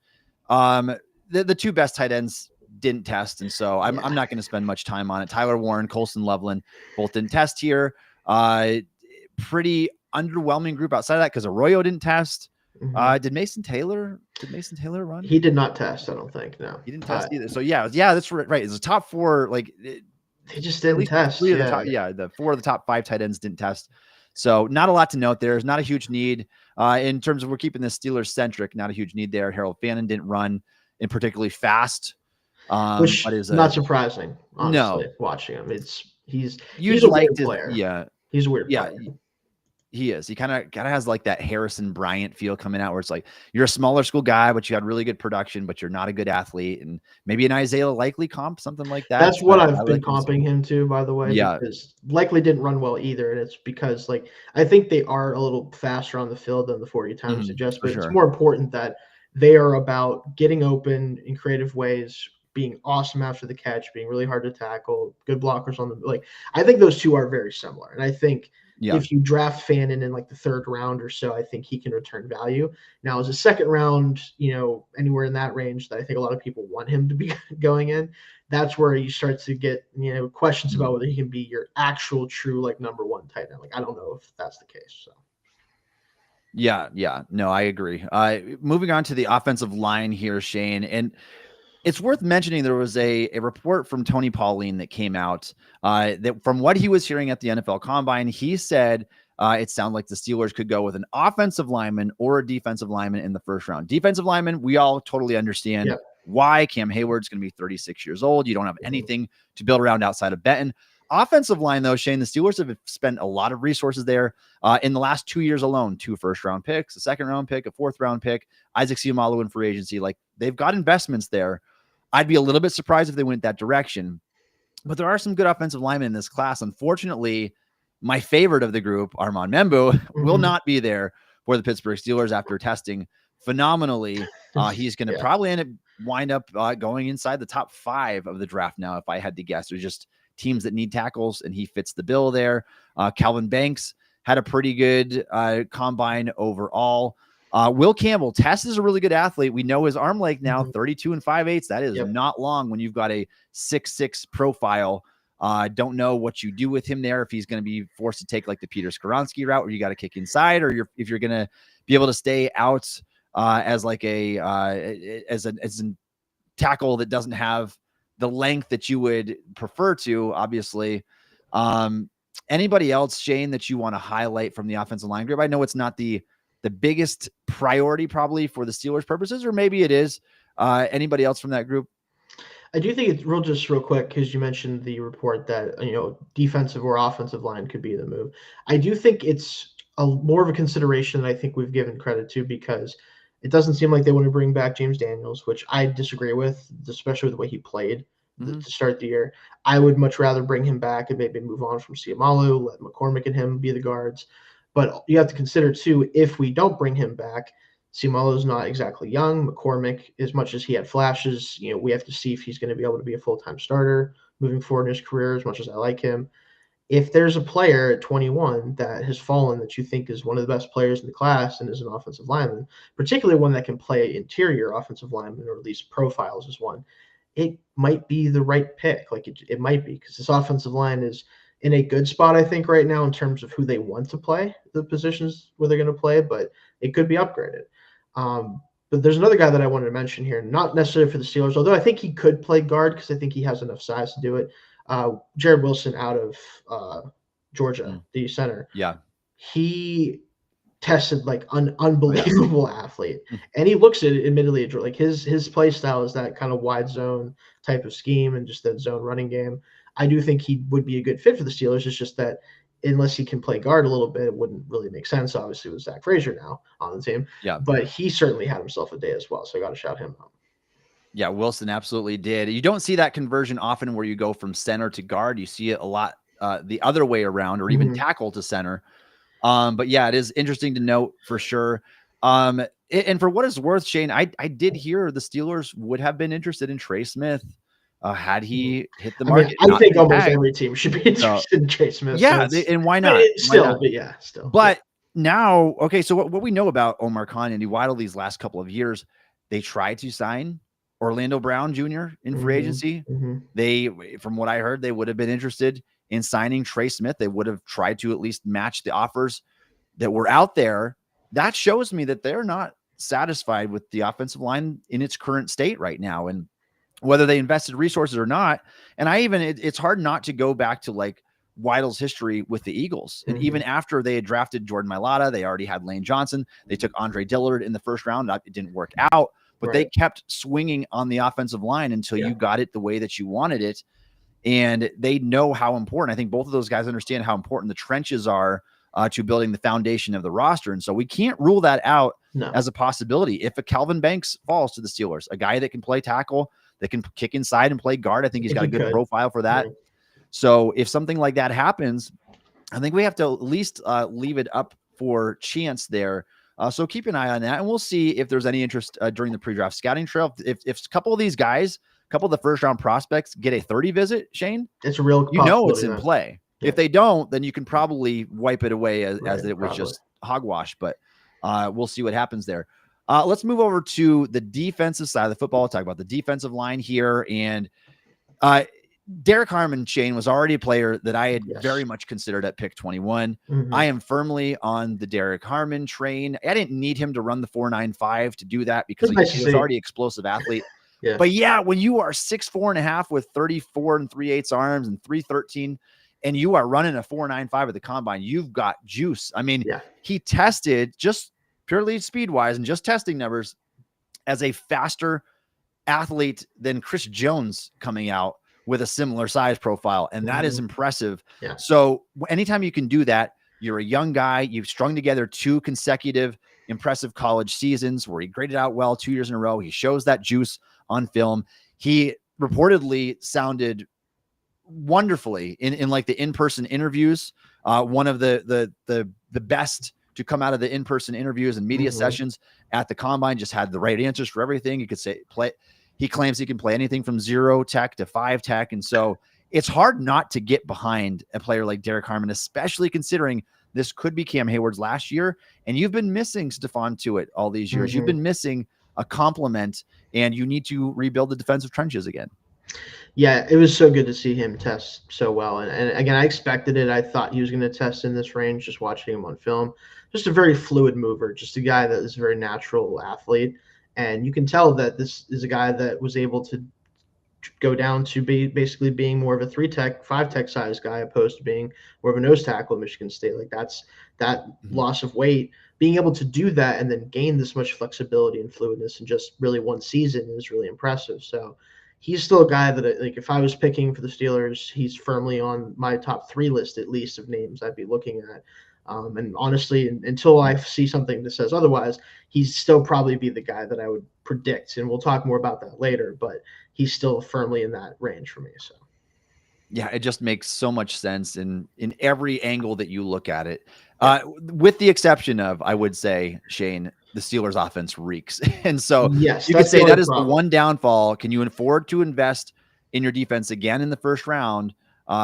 The 2 best tight ends didn't test, and so I'm not going to spend much time on it. Tyler Warren, Colston Loveland, both didn't test here. Pretty underwhelming group outside of that, because Arroyo didn't test. Did Mason Taylor run? He did not test, I don't think. No, he didn't test either. So yeah, that's right. It's the top 4. Like they just didn't test. 3 of the top, the 4 of the top 5 tight ends didn't test. So not a lot to note there. There's not a huge need in terms of, we're keeping this Steelers centric. Not a huge need there. Harold Fannin didn't run in particularly fast, which is not surprising. Honestly, watching him, he's a weird player. Yeah, he's a weird player. He is. He kind of has like that Harrison Bryant feel coming out, where it's like you're a smaller school guy, but you had really good production, but you're not a good athlete, and maybe an Isaiah Likely comp, something like that. That's what I've been comping him to, by the way. Yeah, because Likely didn't run well either, and it's because I think they are a little faster on the field than the 40 times suggest, but it's more important that they are about getting open in creative ways, being awesome after the catch, being really hard to tackle, good blockers on the I think those 2 are very similar, and I think. Yeah. If you draft Fannin in like the 3rd round or so, I think he can return value. Now, as a 2nd round, anywhere in that range that I think a lot of people want him to be going in, that's where you start to get, questions about whether he can be your actual true number 1 tight end. I don't know if that's the case. So. Yeah. No, I agree. Moving on to the offensive line here, Shayne, and it's worth mentioning there was a report from Tony Pauline that came out that from what he was hearing at the NFL Combine, he said it sounded like the Steelers could go with an offensive lineman or a defensive lineman in the 1st round. Defensive lineman, we all totally understand why. Cam Hayward's going to be 36 years old. You don't have anything to build around outside of Benton. Offensive line, though, Shayne, the Steelers have spent a lot of resources there in the last 2 years alone. 2 first-round picks, a second-round pick, a fourth-round pick, Isaac Seumalo in free agency. They've got investments there. I'd be a little bit surprised if they went that direction, but there are some good offensive linemen in this class. Unfortunately, my favorite of the group, Armand Membu, will not be there for the Pittsburgh Steelers after testing phenomenally. He's going to probably wind up going inside the top 5 of the draft now, if I had to guess. There's just teams that need tackles, and he fits the bill there. Calvin Banks had a pretty good combine overall. Will Campbell, Tess is a really good athlete. We know his arm length now, 32 and 5/8. That is not long when you've got a 6'6" profile. Don't know what you do with him there, if he's going to be forced to take like the Peter Skoronski route where you got to kick inside, or if you're going to be able to stay out as like as a tackle that doesn't have the length that you would prefer to, obviously. Anybody else, Shayne, that you want to highlight from the offensive line group? I know it's not the biggest priority probably for the Steelers purposes, or maybe it is. Anybody else from that group? I do think it's real quick, because you mentioned the report that, defensive or offensive line could be the move. I do think it's more of a consideration than I think we've given credit to, because it doesn't seem like they want to bring back James Daniels, which I disagree with, especially the way he played to start the year. I would much rather bring him back and maybe move on from Siamalu, let McCormick and him be the guards. But you have to consider, too, if we don't bring him back, Siamalu is not exactly young. McCormick, as much as he had flashes, we have to see if he's going to be able to be a full-time starter moving forward in his career, as much as I like him. If there's a player at 21 that has fallen that you think is one of the best players in the class and is an offensive lineman, particularly one that can play interior offensive lineman, or at least profiles as one, it might be the right pick. Like it might be, because this offensive line is in a good spot, I think, right now in terms of who they want to play, the positions where they're going to play, but it could be upgraded. But there's another guy that I wanted to mention here, not necessarily for the Steelers, although I think he could play guard because I think he has enough size to do it. Jared Wilson out of Georgia, the center. Yeah. He tested like an unbelievable athlete. And he looks at it, admittedly, like his play style is that kind of wide zone type of scheme and just that zone running game. I do think he would be a good fit for the Steelers. It's just that unless he can play guard a little bit, it wouldn't really make sense, obviously, with Zach Frazier now on the team. Yeah. But he certainly had himself a day as well, so I got to shout him out. Yeah, Wilson absolutely did. You don't see that conversion often where you go from center to guard. You see it a lot the other way around, or even tackle to center. But yeah, it is interesting to note for sure. And for what it's worth, Shayne, I did hear the Steelers would have been interested in Trey Smith had he hit the market. I think almost every team should be interested in Trey Smith. Yeah, and why not? Still. But now, okay, so what we know about Omar Khan and Andy Weidl these last couple of years, they tried to sign Orlando Brown Jr. in free agency. They, from what I heard, they would have been interested in signing Trey Smith. They would have tried to at least match the offers that were out there. That shows me that they're not satisfied with the offensive line in its current state right now. And whether they invested resources or not. And it's hard not to go back to like Weidl's history with the Eagles. And even after they had drafted Jordan Mailata, they already had Lane Johnson. They took Andre Dillard in the first round. It didn't work out, but they kept swinging on the offensive line until you got it the way that you wanted it. And they know how important, I think both of those guys understand how important the trenches are to building the foundation of the roster. And so we can't rule that out as a possibility. If a Calvin Banks falls to the Steelers, a guy that can play tackle, that can kick inside and play guard, I think he's got a good profile for that. So if something like that happens, I think we have to at least leave it up for chance there. So keep an eye on that, and we'll see if there's any interest during the pre-draft scouting trail. If a couple of these guys, a couple of the first-round prospects get a 30 visit, Shayne, it's a real, it's in play. Yeah. If they don't, then you can probably wipe it away as it was just hogwash. But we'll see what happens there. Let's move over to the defensive side of the football. We'll talk about the defensive line here. And Derek Harmon, Shayne, was already a player that I had very much considered at pick 21. I am firmly on the Derek Harmon train. I didn't need him to run the 4.95 to do that because he was already an explosive athlete. But yeah, when you are 6'4.5" with 34 3/8 arms and 313, and you are running a 4.95 at the combine, you've got juice. I mean, he tested just purely speed-wise and just testing numbers as a faster athlete than Chris Jones coming out with a similar size profile. And that is impressive. So anytime you can do that, you're a young guy, you've strung together 2 consecutive impressive college seasons where he graded out well 2 years in a row. He shows that juice on film. He reportedly sounded wonderfully in like the in-person interviews. One of the best to come out of the in-person interviews and media sessions at the combine, just had the right answers for everything. You could say he claims he can play anything from 0 tech to 5 tech. And so it's hard not to get behind a player like Derek Harmon, especially considering this could be Cam Hayward's last year. And you've been missing Stephon Tuitt all these years. You've been missing a complement, and you need to rebuild the defensive trenches again. Yeah, it was so good to see him test so well. And again, I expected it. I thought he was going to test in this range, just watching him on film. Just a very fluid mover, just a guy that is a very natural athlete. And you can tell that this is a guy that was able to go down to basically being more of a 3 tech, 5 tech size guy, opposed to being more of a nose tackle at Michigan State. Like that loss of weight, being able to do that and then gain this much flexibility and fluidness in just really one season is really impressive. So he's still a guy that, like, if I was picking for the Steelers, he's firmly on my top 3 list, at least, of names I'd be looking at. And honestly, until I see something that says otherwise, he'd still probably be the guy that I would predict. And we'll talk more about that later, but he's still firmly in that range for me. So, yeah, it just makes so much sense in every angle that you look at it. With the exception of, I would say, Shayne, the Steelers offense reeks. And so yes, you could say that is the one downfall. Can you afford to invest in your defense again in the first round?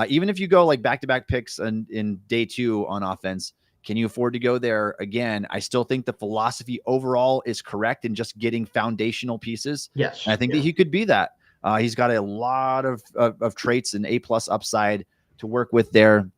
Even if you go like back-to-back picks in day 2 on offense, can you afford to go there again? I still think the philosophy overall is correct in just getting foundational pieces. Yes. And I think that he could be that. He's got a lot of traits and A+ upside to work with there.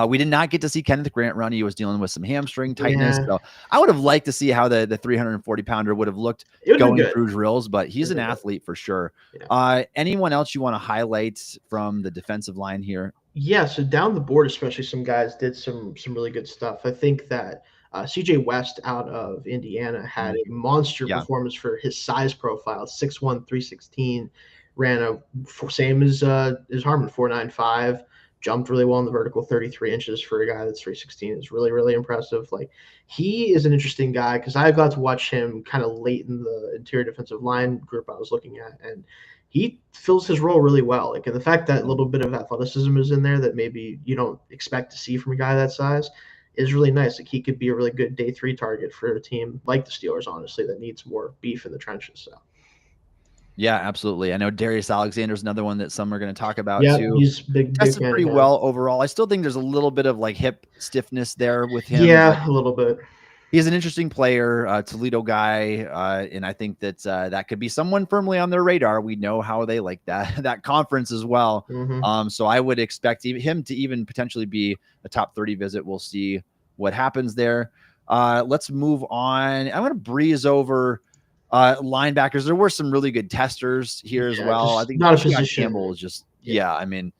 We did not get to see Kenneth Grant run. He was dealing with some hamstring tightness. Yeah. So I would have liked to see how the 340-pounder would have looked going through drills, but he's an athlete for sure. Yeah. Anyone else you want to highlight from the defensive line here? Yeah, so down the board, especially some guys did some really good stuff. I think that CJ West out of Indiana had a monster performance for his size profile, 6'1", 316, ran same as Harmon, 4.95. Jumped really well in the vertical, 33 inches for a guy that's 316 is really, really impressive. Like, he is an interesting guy because I got to watch him kind of late in the interior defensive line group I was looking at, and he fills his role really well. Like, and the fact that a little bit of athleticism is in there that maybe you don't expect to see from a guy that size is really nice. Like, he could be a really good day 3 target for a team like the Steelers, honestly, that needs more beef in the trenches. So. Yeah, absolutely. I know Darius Alexander is another one that some are going to talk about too. He's big. Tested pretty well overall. I still think there's a little bit of like hip stiffness there with him. Yeah, a little bit. He's an interesting player, Toledo guy, and I think that that could be someone firmly on their radar. We know how they like that conference as well. So I would expect him to even potentially be a top 30 visit. We'll see what happens there. Let's move on. I'm going to breeze over linebackers. There were some really good testers here as well. I think not a position. Campbell is just I mean,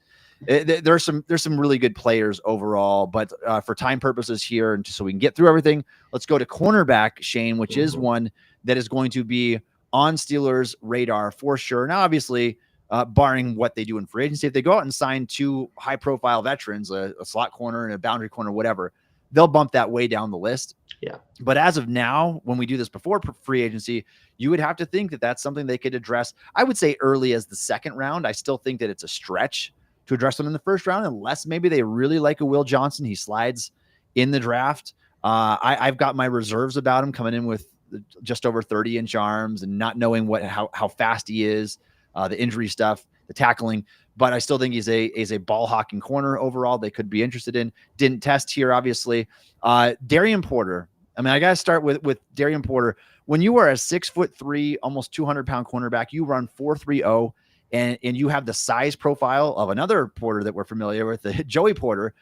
there's some really good players overall, but for time purposes here, and just so we can get through everything, let's go to cornerback, Shayne, which is one that is going to be on Steelers' radar for sure. Now, obviously, barring what they do in free agency, if they go out and sign 2 high-profile veterans, a slot corner and a boundary corner, whatever, they'll bump that way down the list. Yeah. But as of now, when we do this before free agency, you would have to think that that's something they could address. I would say early as the second round. I still think that it's a stretch to address them in the first round, unless maybe they really like a Will Johnson. He slides in the draft. I've got my reserves about him coming in with just over 30-inch arms and not knowing how fast he is, the injury stuff, the tackling. But I still think he's a ball hawking corner overall. They could be interested in. Didn't test here, obviously. Darian Porter. I mean, I got to start with Darian Porter. When you are a 6'3", almost 200-pound cornerback, you run 4.30, and you have the size profile of another Porter that we're familiar with, Joey Porter.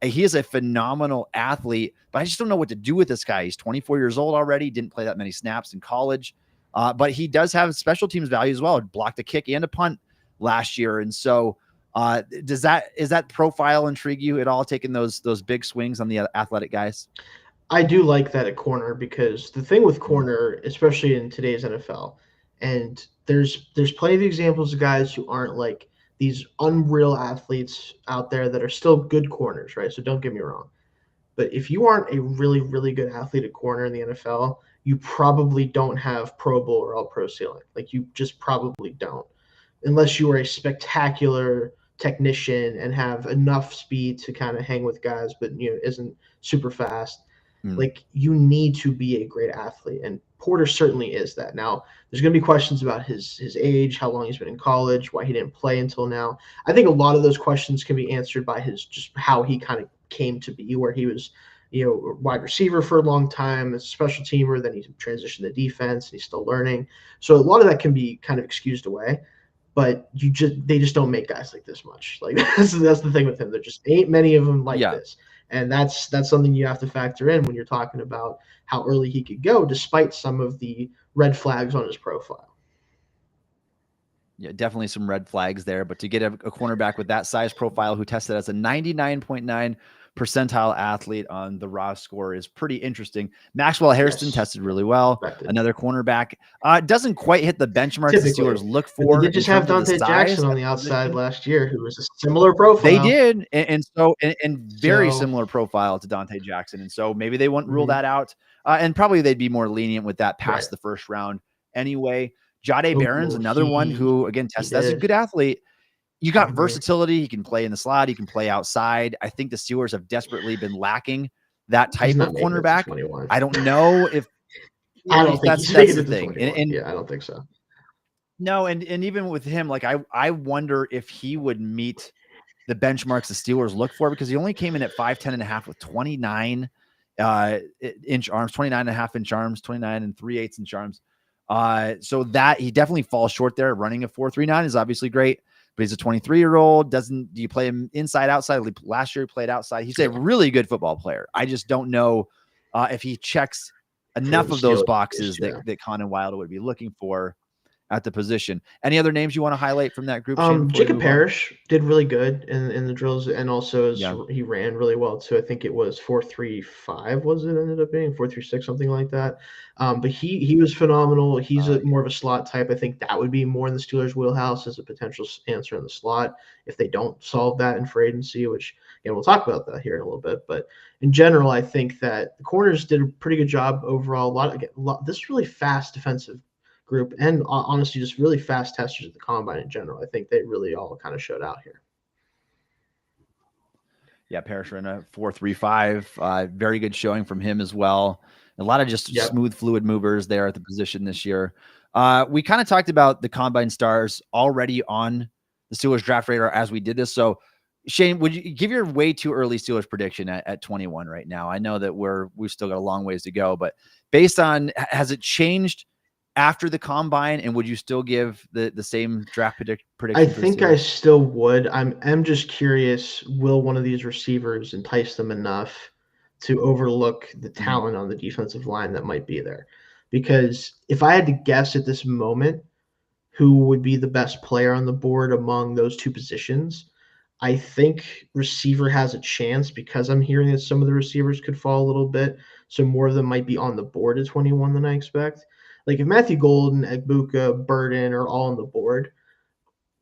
He is a phenomenal athlete, but I just don't know what to do with this guy. He's 24 years old already. Didn't play that many snaps in college, but he does have special teams value as well. Blocked a kick and a punt last year. And so is that profile intrigue you at all, taking those big swings on the athletic guys? I do like that at corner, because the thing with corner, especially in today's NFL, and there's plenty of examples of guys who aren't like these unreal athletes out there that are still good corners, right? So don't get me wrong. But if you aren't a really, really good athlete at corner in the NFL, you probably don't have Pro Bowl or All-Pro ceiling. Like, you just probably don't. Unless you are a spectacular technician and have enough speed to kind of hang with guys, but isn't super fast. Like, you need to be a great athlete, and Porter certainly is that. Now, there's going to be questions about his age, how long he's been in college, why he didn't play until now. I think a lot of those questions can be answered by his just how he kind of came to be, where he was, wide receiver for a long time, as a special teamer, then he transitioned to defense, and he's still learning. So a lot of that can be kind of excused away. But they just don't make guys like this much. Like, that's the thing with him. There just ain't many of them like this. And that's something you have to factor in when you're talking about how early he could go, despite some of the red flags on his profile. Yeah, definitely some red flags there. But to get a cornerback with that size profile who tested as a 99.9 percentile athlete on the raw score is pretty interesting. Maxwell Harrison tested really well. Another cornerback. Doesn't quite hit the benchmarks the Steelers look for. They did just have Dante Jackson on the outside last year, who was a similar profile. They did, and very similar profile to Dante Jackson. And so maybe they won't rule that out. And probably they'd be more lenient with that past the first round anyway. Jahdae Barron's another one who, again, tested as a good athlete. You got versatility. He can play in the slot. He can play outside. I think the Steelers have desperately been lacking that type of cornerback. I don't know if that's the thing. And I don't think so. No, and even with him, like I wonder if he would meet the benchmarks the Steelers look for, because he only came in at 5'10 and a half with 29 inch arms, 29 and a half inch arms, 29 and 3/8 inch arms. So that he definitely falls short there. Running a 4.39 is obviously great. But he's a 23-year-old. Do you play him inside, outside? Last year he played outside. He's a really good football player. I just don't know if he checks enough of those boxes that Con and Wilder would be looking for at the position. Any other names you want to highlight from that group? Jacob Parrish did really good in the drills, and also he ran really well too. I think it was 4.35 was it ended up being 4.36, something like that. But he was phenomenal. He's more of a slot type. I think that would be more in the Steelers' wheelhouse as a potential answer in the slot if they don't solve that in free agency, which we'll talk about that here in a little bit. But in general, I think that the corners did a pretty good job overall. This really fast defensive group, and honestly just really fast testers at the combine in general. I think they really all kind of showed out here. Yeah, Parrish ran a 4.35. Very good showing from him as well. A lot of just smooth, fluid movers there at the position this year. We kind of talked about the combine stars already on the Steelers draft radar as we did this. So, Shayne, would you give your way too early Steelers prediction at 21 right now? I know that we've still got a long ways to go, but based on, has it changed after the combine, and would you still give the same draft prediction? I think I still would. I'm just curious, will one of these receivers entice them enough to overlook the talent on the defensive line that might be there? Because if I had to guess at this moment who would be the best player on the board among those two positions, I think receiver has a chance, because I'm hearing that some of the receivers could fall a little bit. So more of them might be on the board at 21 than I expect. Like, if Matthew Golden, Egbuka, Burden are all on the board,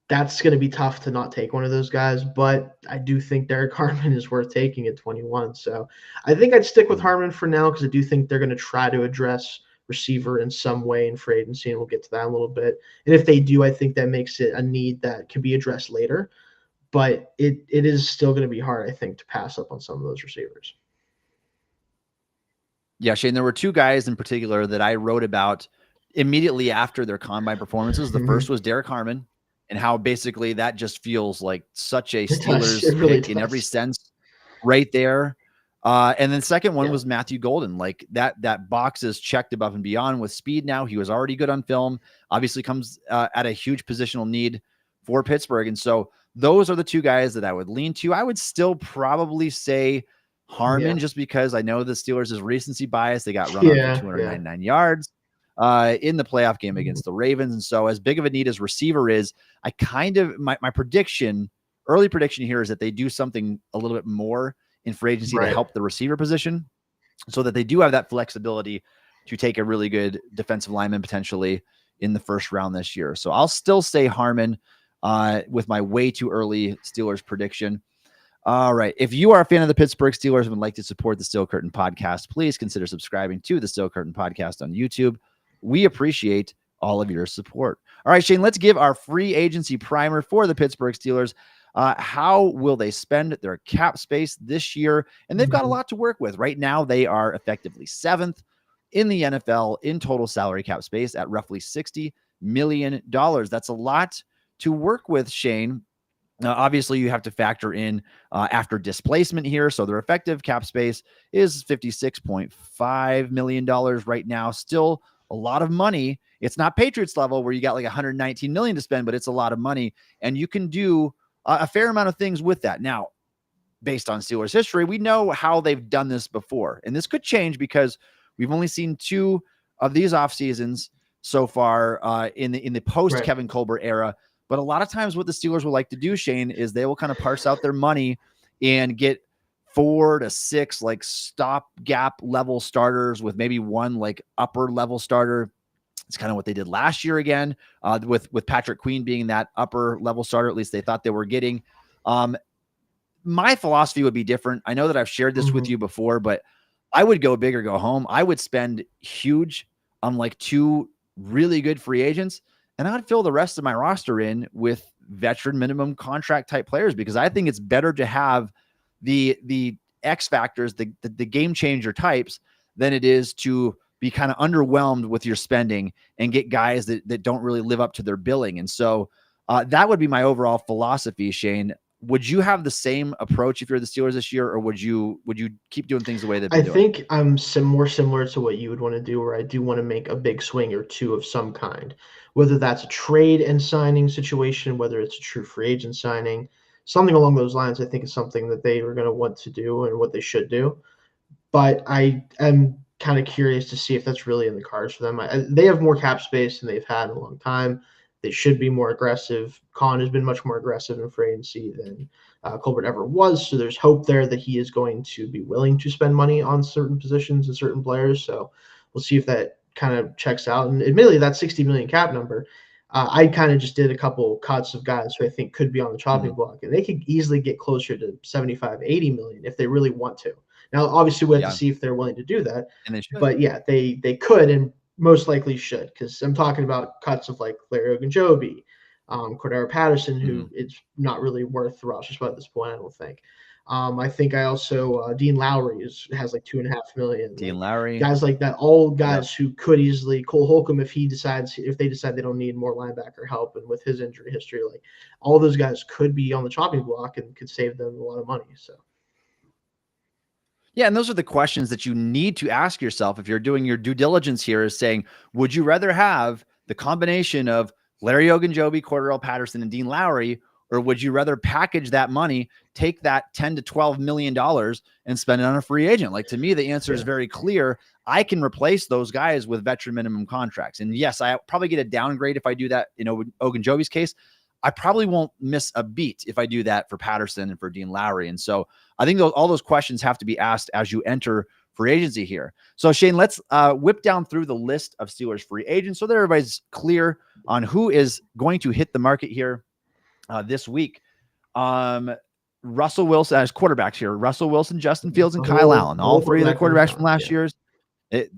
that's going to be tough to not take one of those guys. But I do think Derek Harmon is worth taking at 21. So I think I'd stick with Harmon for now, because I do think they're going to try to address receiver in some way in free agency, and we'll get to that in a little bit. And if they do, I think that makes it a need that can be addressed later. But it is still going to be hard, I think, to pass up on some of those receivers. Yeah, Shayne, there were two guys in particular that I wrote about immediately after their combine performances. The first was Derek Harmon, and how basically that just feels like such a Steelers pick in every sense right there. And then second one was Matthew Golden. Like that box is checked above and beyond with speed now. He was already good on film, obviously comes at a huge positional need for Pittsburgh. And so those are the two guys that I would lean to. I would still probably say Harmon, just because I know the Steelers is recency bias. They got run on for 299 yards in the playoff game against the Ravens. And so as big of a need as receiver is, I kind of, my early prediction here is that they do something a little bit more in free agency to help the receiver position, so that they do have that flexibility to take a really good defensive lineman potentially in the first round this year. So I'll still say Harmon with my way too early Steelers prediction. All right. If you are a fan of the Pittsburgh Steelers and would like to support the Steel Curtain Podcast, please consider subscribing to the Steel Curtain Podcast on YouTube. We appreciate all of your support. All right, Shayne, let's give our free agency primer for the Pittsburgh Steelers. How will they spend their cap space this year? And they've got a lot to work with. Right now, they are effectively 7th in the NFL in total salary cap space at roughly $60 million. That's a lot to work with, Shayne. Obviously, you have to factor in after displacement here. So their effective cap space is $56.5 million right now. Still a lot of money. It's not Patriots level where you got like $119 million to spend, but it's a lot of money. And you can do a fair amount of things with that. Now, based on Steelers history, we know how they've done this before. And this could change because we've only seen 2 of these off seasons so far in the post Kevin Colbert era. But a lot of times what the Steelers will like to do, Shayne, is they will kind of parse out their money and get 4 to 6 like stopgap level starters with maybe 1 like upper level starter. It's kind of what they did last year again with Patrick Queen being that upper level starter. At least they thought they were getting. My philosophy would be different. I know that I've shared this with you before, but I would go big or go home. I would spend huge on like 2 really good free agents, and I'd fill the rest of my roster in with veteran minimum contract type players, because I think it's better to have the X factors, the game changer types, than it is to be kind of underwhelmed with your spending and get guys that don't really live up to their billing. And so that would be my overall philosophy, Shayne. Would you have the same approach if you're the Steelers this year, or would you keep doing things the way they've been doing? I think I'm more similar to what you would want to do, where I do want to make a big swing or 2 of some kind, whether that's a trade and signing situation, whether it's a true free agent signing, something along those lines. I think is something that they are going to want to do and what they should do. But I am kind of curious to see if that's really in the cards for them. They have more cap space than they've had in a long time. They should be more aggressive. Khan has been much more aggressive in free agency than Colbert ever was. So there's hope there that he is going to be willing to spend money on certain positions and certain players. So we'll see if that kind of checks out. And admittedly, that 60 million cap number, I kind of just did a couple cuts of guys who I think could be on the chopping block, and they could easily get closer to 75, 80 million if they really want to. Now, obviously, we have to see if they're willing to do that. And they should. But yeah, they could and most likely should, because I'm talking about cuts of like Larry Ogunjobi, Cordero Patterson, who it's not really worth the roster spot at this point, I don't think. I think I also Dean Lowry has like $2.5 million. Dean Lowry, guys like that, all guys who could easily. Cole Holcomb, if they decide they don't need more linebacker help, and with his injury history, like all those guys could be on the chopping block and could save them a lot of money. So. Yeah, and those are the questions that you need to ask yourself if you're doing your due diligence here, is saying, would you rather have the combination of Larry Ogunjobi, Cordero Patterson, and Dean Lowry, or would you rather package that money, take that $10 to $12 million and spend it on a free agent? Like, to me, the answer is very clear. I can replace those guys with veteran minimum contracts. And yes, I probably get a downgrade if I do that in Ogunjobi's case. I probably won't miss a beat if I do that for Patterson and for Dean Lowry. And so I think all those questions have to be asked as you enter free agency here. So Shayne, let's whip down through the list of Steelers free agents so that everybody's clear on who is going to hit the market here this week. Russell Wilson as quarterbacks here. Russell Wilson, Justin Fields, and Kyle Allen. All 3 of the quarterbacks from last year's. The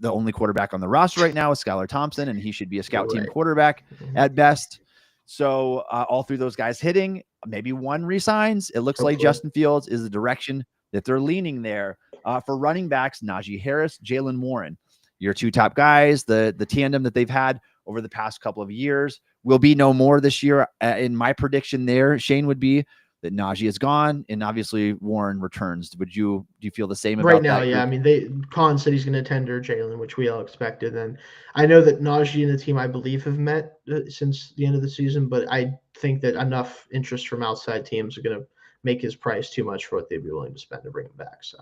only quarterback on the roster right now is Skylar Thompson, and he should be a scout team quarterback at best. So all 3 of those guys hitting, maybe 1 resigns. It looks like Justin Fields is the direction that they're leaning there. For running backs, Najee Harris, Jaylen Warren, your 2 top guys, the tandem that they've had over the past couple of years will be no more this year. In my prediction there, Shayne, would be that Najee is gone and obviously Warren returns. Do you feel the same about right now? That yeah, I mean, Khan said he's going to tender Jaylen, which we all expected. And I know that Najee and the team, I believe, have met since the end of the season, but I think that enough interest from outside teams are going to make his price too much for what they'd be willing to spend to bring him back. So.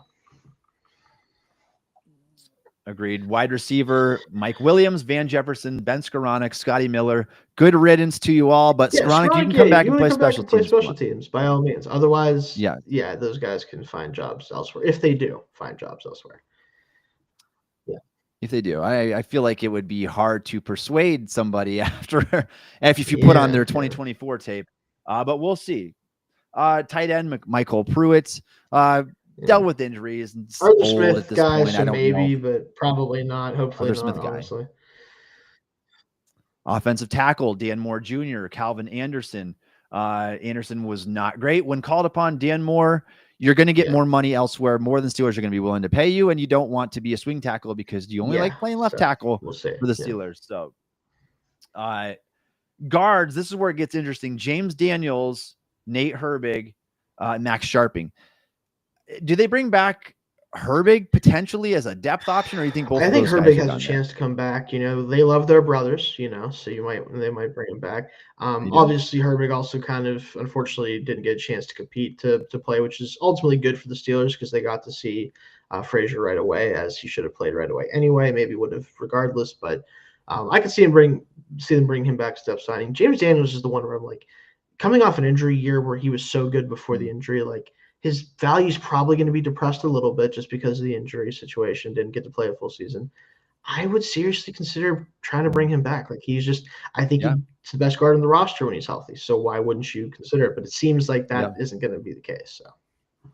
Agreed. Wide receiver, Mike Williams, Van Jefferson, Ben Skoranek, Scotty Miller. Good riddance to you all, but Skoranek, you can come back and play special teams by all means. Otherwise, those guys can find jobs elsewhere if they do find jobs elsewhere. Yeah, if they do, I feel like it would be hard to persuade somebody after if you put on their 2024 tape. But we'll see. Tight end Michael Pruitt. Dealt with injuries and Arthur Smith at this point. So I don't know. But probably not. Hopefully Arthur not, Smith honestly. Offensive tackle, Dan Moore Jr., Calvin Anderson. Anderson was not great when called upon. Dan Moore, you're going to get more money elsewhere, more than Steelers are going to be willing to pay you, and you don't want to be a swing tackle because you only like playing left tackle for the Steelers. So, guards, this is where it gets interesting. James Daniels, Nate Herbig, Max Sharping. Do they bring back Herbig potentially as a depth option, or you think both? I think Herbig has a chance to come back. You know, they love their brothers. You know, so they might bring him back. Obviously, Herbig also kind of unfortunately didn't get a chance to compete to play, which is ultimately good for the Steelers because they got to see Frazier right away, as he should have played right away anyway. Maybe would have regardless, but I could see them bring him back step signing. James Daniels is the one where I'm like, coming off an injury year where he was so good before the injury, like, his value is probably going to be depressed a little bit just because of the injury situation. Didn't get to play a full season. I would seriously consider trying to bring him back. Like, I think he's the best guard on the roster when he's healthy. So why wouldn't you consider it? But it seems like that isn't going to be the case. So.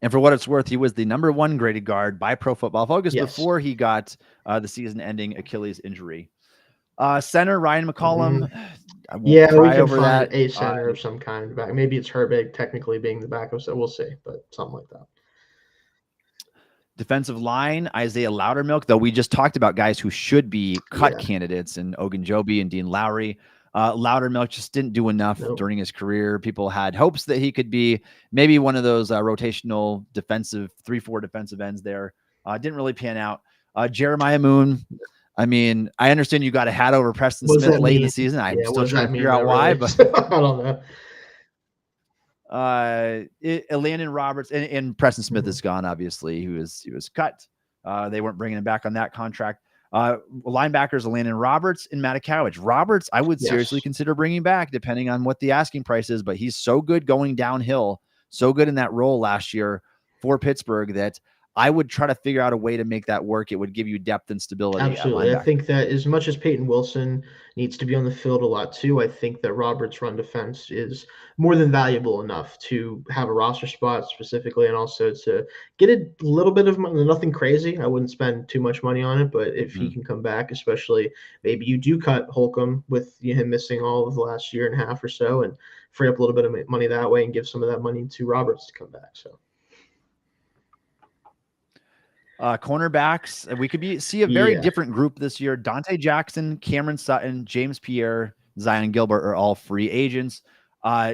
And for what it's worth, he was the #1 graded guard by Pro Football Focus before he got the season-ending Achilles injury. Center Ryan McCollum. We can find a center of some kind back. Maybe it's Herbig technically being the backup, so we'll see, but something like that. Defensive line, Isaiah Loudermilk, though we just talked about guys who should be cut candidates, and Ogunjobi and Dean Lowry. Loudermilk just didn't do enough during his career. People had hopes that he could be maybe one of those rotational defensive 3-4 defensive ends there. Didn't really pan out. Jeremiah Moon. I mean, I understand you got a hat over Preston Smith late in the season. I'm still trying to figure out why, but I don't know. Landon Roberts and Preston Smith is gone. Obviously, he was cut. They weren't bringing him back on that contract. Linebackers Landon Roberts and Matakowicz. Roberts, I would seriously consider bringing back, depending on what the asking price is. But he's so good going downhill, so good in that role last year for Pittsburgh that I would try to figure out a way to make that work. It would give you depth and stability. Absolutely. I think that as much as Peyton Wilson needs to be on the field a lot too, I think that Roberts' run defense is more than valuable enough to have a roster spot specifically, and also to get a little bit of money. Nothing crazy. I wouldn't spend too much money on it, but if he can come back, especially maybe you do cut Holcomb with him missing all of the last year and a half or so, and free up a little bit of money that way and give some of that money to Roberts to come back. So. Cornerbacks, we could see a very different group this year. Dante Jackson, Cameron Sutton, James Pierre, Zion Gilbert are all free agents.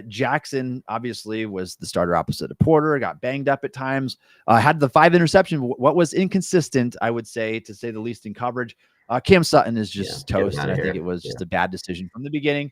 Jackson obviously was the starter opposite of Porter, got banged up at times, had the 5 interception, what was inconsistent, I would say, to say the least, in coverage. Cam Sutton is just toast, and I think it was just a bad decision from the beginning.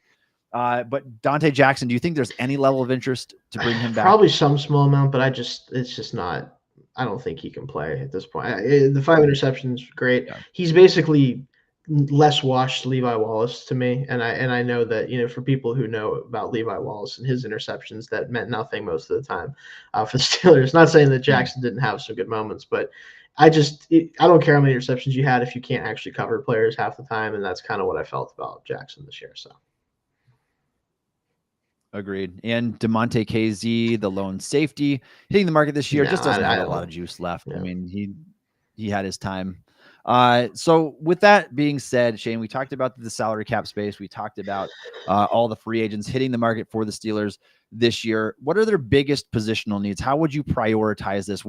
But Dante Jackson, do you think there's any level of interest to bring him back? Probably some small amount, but it's just not. I don't think he can play at this point. The 5 interceptions, great. Yeah. He's basically less washed Levi Wallace to me, and I know that for people who know about Levi Wallace and his interceptions, that meant nothing most of the time for the Steelers. Not saying that Jackson didn't have some good moments, but I don't care how many interceptions you had if you can't actually cover players half the time, and that's kind of what I felt about Jackson this year. So. Agreed. And DeMonte KZ, the lone safety, hitting the market this year, just doesn't have a lot of juice left. Yeah. I mean, he had his time. So with that being said, Shayne, we talked about the salary cap space. We talked about all the free agents hitting the market for the Steelers this year. What are their biggest positional needs? How would you prioritize this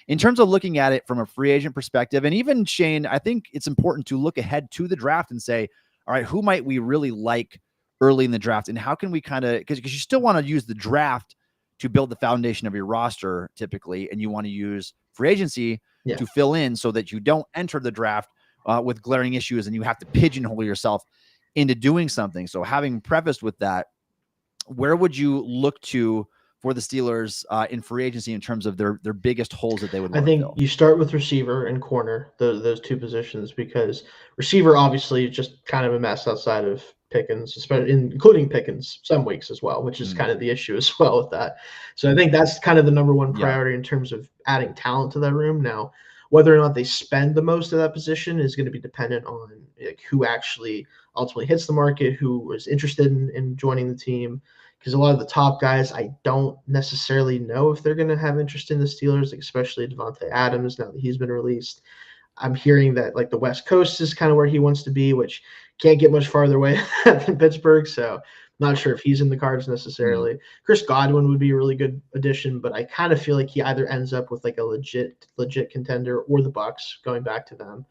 in terms of looking at it from a free agent perspective? And even, Shayne, I think it's important to look ahead to the draft and say, all right, who might we really like early in the draft, and how can we because you still want to use the draft to build the foundation of your roster typically, and you want to use free agency to fill in so that you don't enter the draft with glaring issues and you have to pigeonhole yourself into doing something. So having prefaced with that, where would you look to for the Steelers in free agency in terms of their biggest holes that they would want to fill? You start with receiver and corner, those 2 positions, because receiver obviously is just kind of a mess outside of Pickens, especially including Pickens some weeks as well, which is kind of the issue as well with that. So I think that's kind of the #1 priority in terms of adding talent to that room. Now, whether or not they spend the most of that position is going to be dependent on who actually ultimately hits the market, who is interested in joining the team. Because a lot of the top guys, I don't necessarily know if they're going to have interest in the Steelers, especially Devontae Adams now that he's been released. I'm hearing that the West Coast is kind of where he wants to be, which can't get much farther away than Pittsburgh. So Not sure if he's in the cards necessarily. Chris Godwin would be a really good addition, but I kind of feel like he either ends up with like a legit contender or the Bucks, going back to them.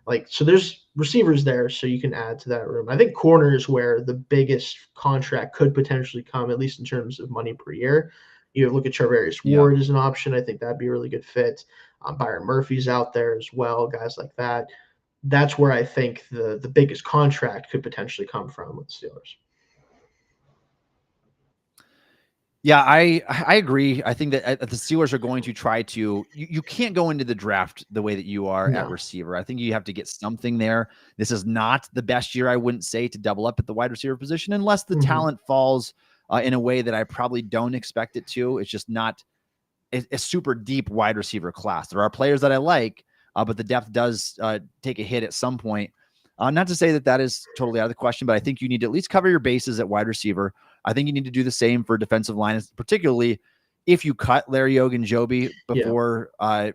Like, so there's receivers there, so you can add to that room. I think corner is where the biggest contract could potentially come, at least in terms of money per year. You look at Charvarius Ward as an option. I think that'd be a really good fit. Byron Murphy's out there as well, guys like that. That's where I think the biggest contract could potentially come from with the Steelers. Yeah, I agree. I think that the Steelers are going to try to. You can't go into the draft the way that you are at receiver. I think you have to get something there. This is not the best year, I wouldn't say, to double up at the wide receiver position, unless the talent falls in a way that I probably don't expect it to. It's just not a super deep wide receiver class. There are players that I like, but the depth does take a hit at some point. Not to say that that is totally out of the question, but I think you need to at least cover your bases at wide receiver. I think you need to do the same for defensive line, particularly if you cut Larry Ogunjobi before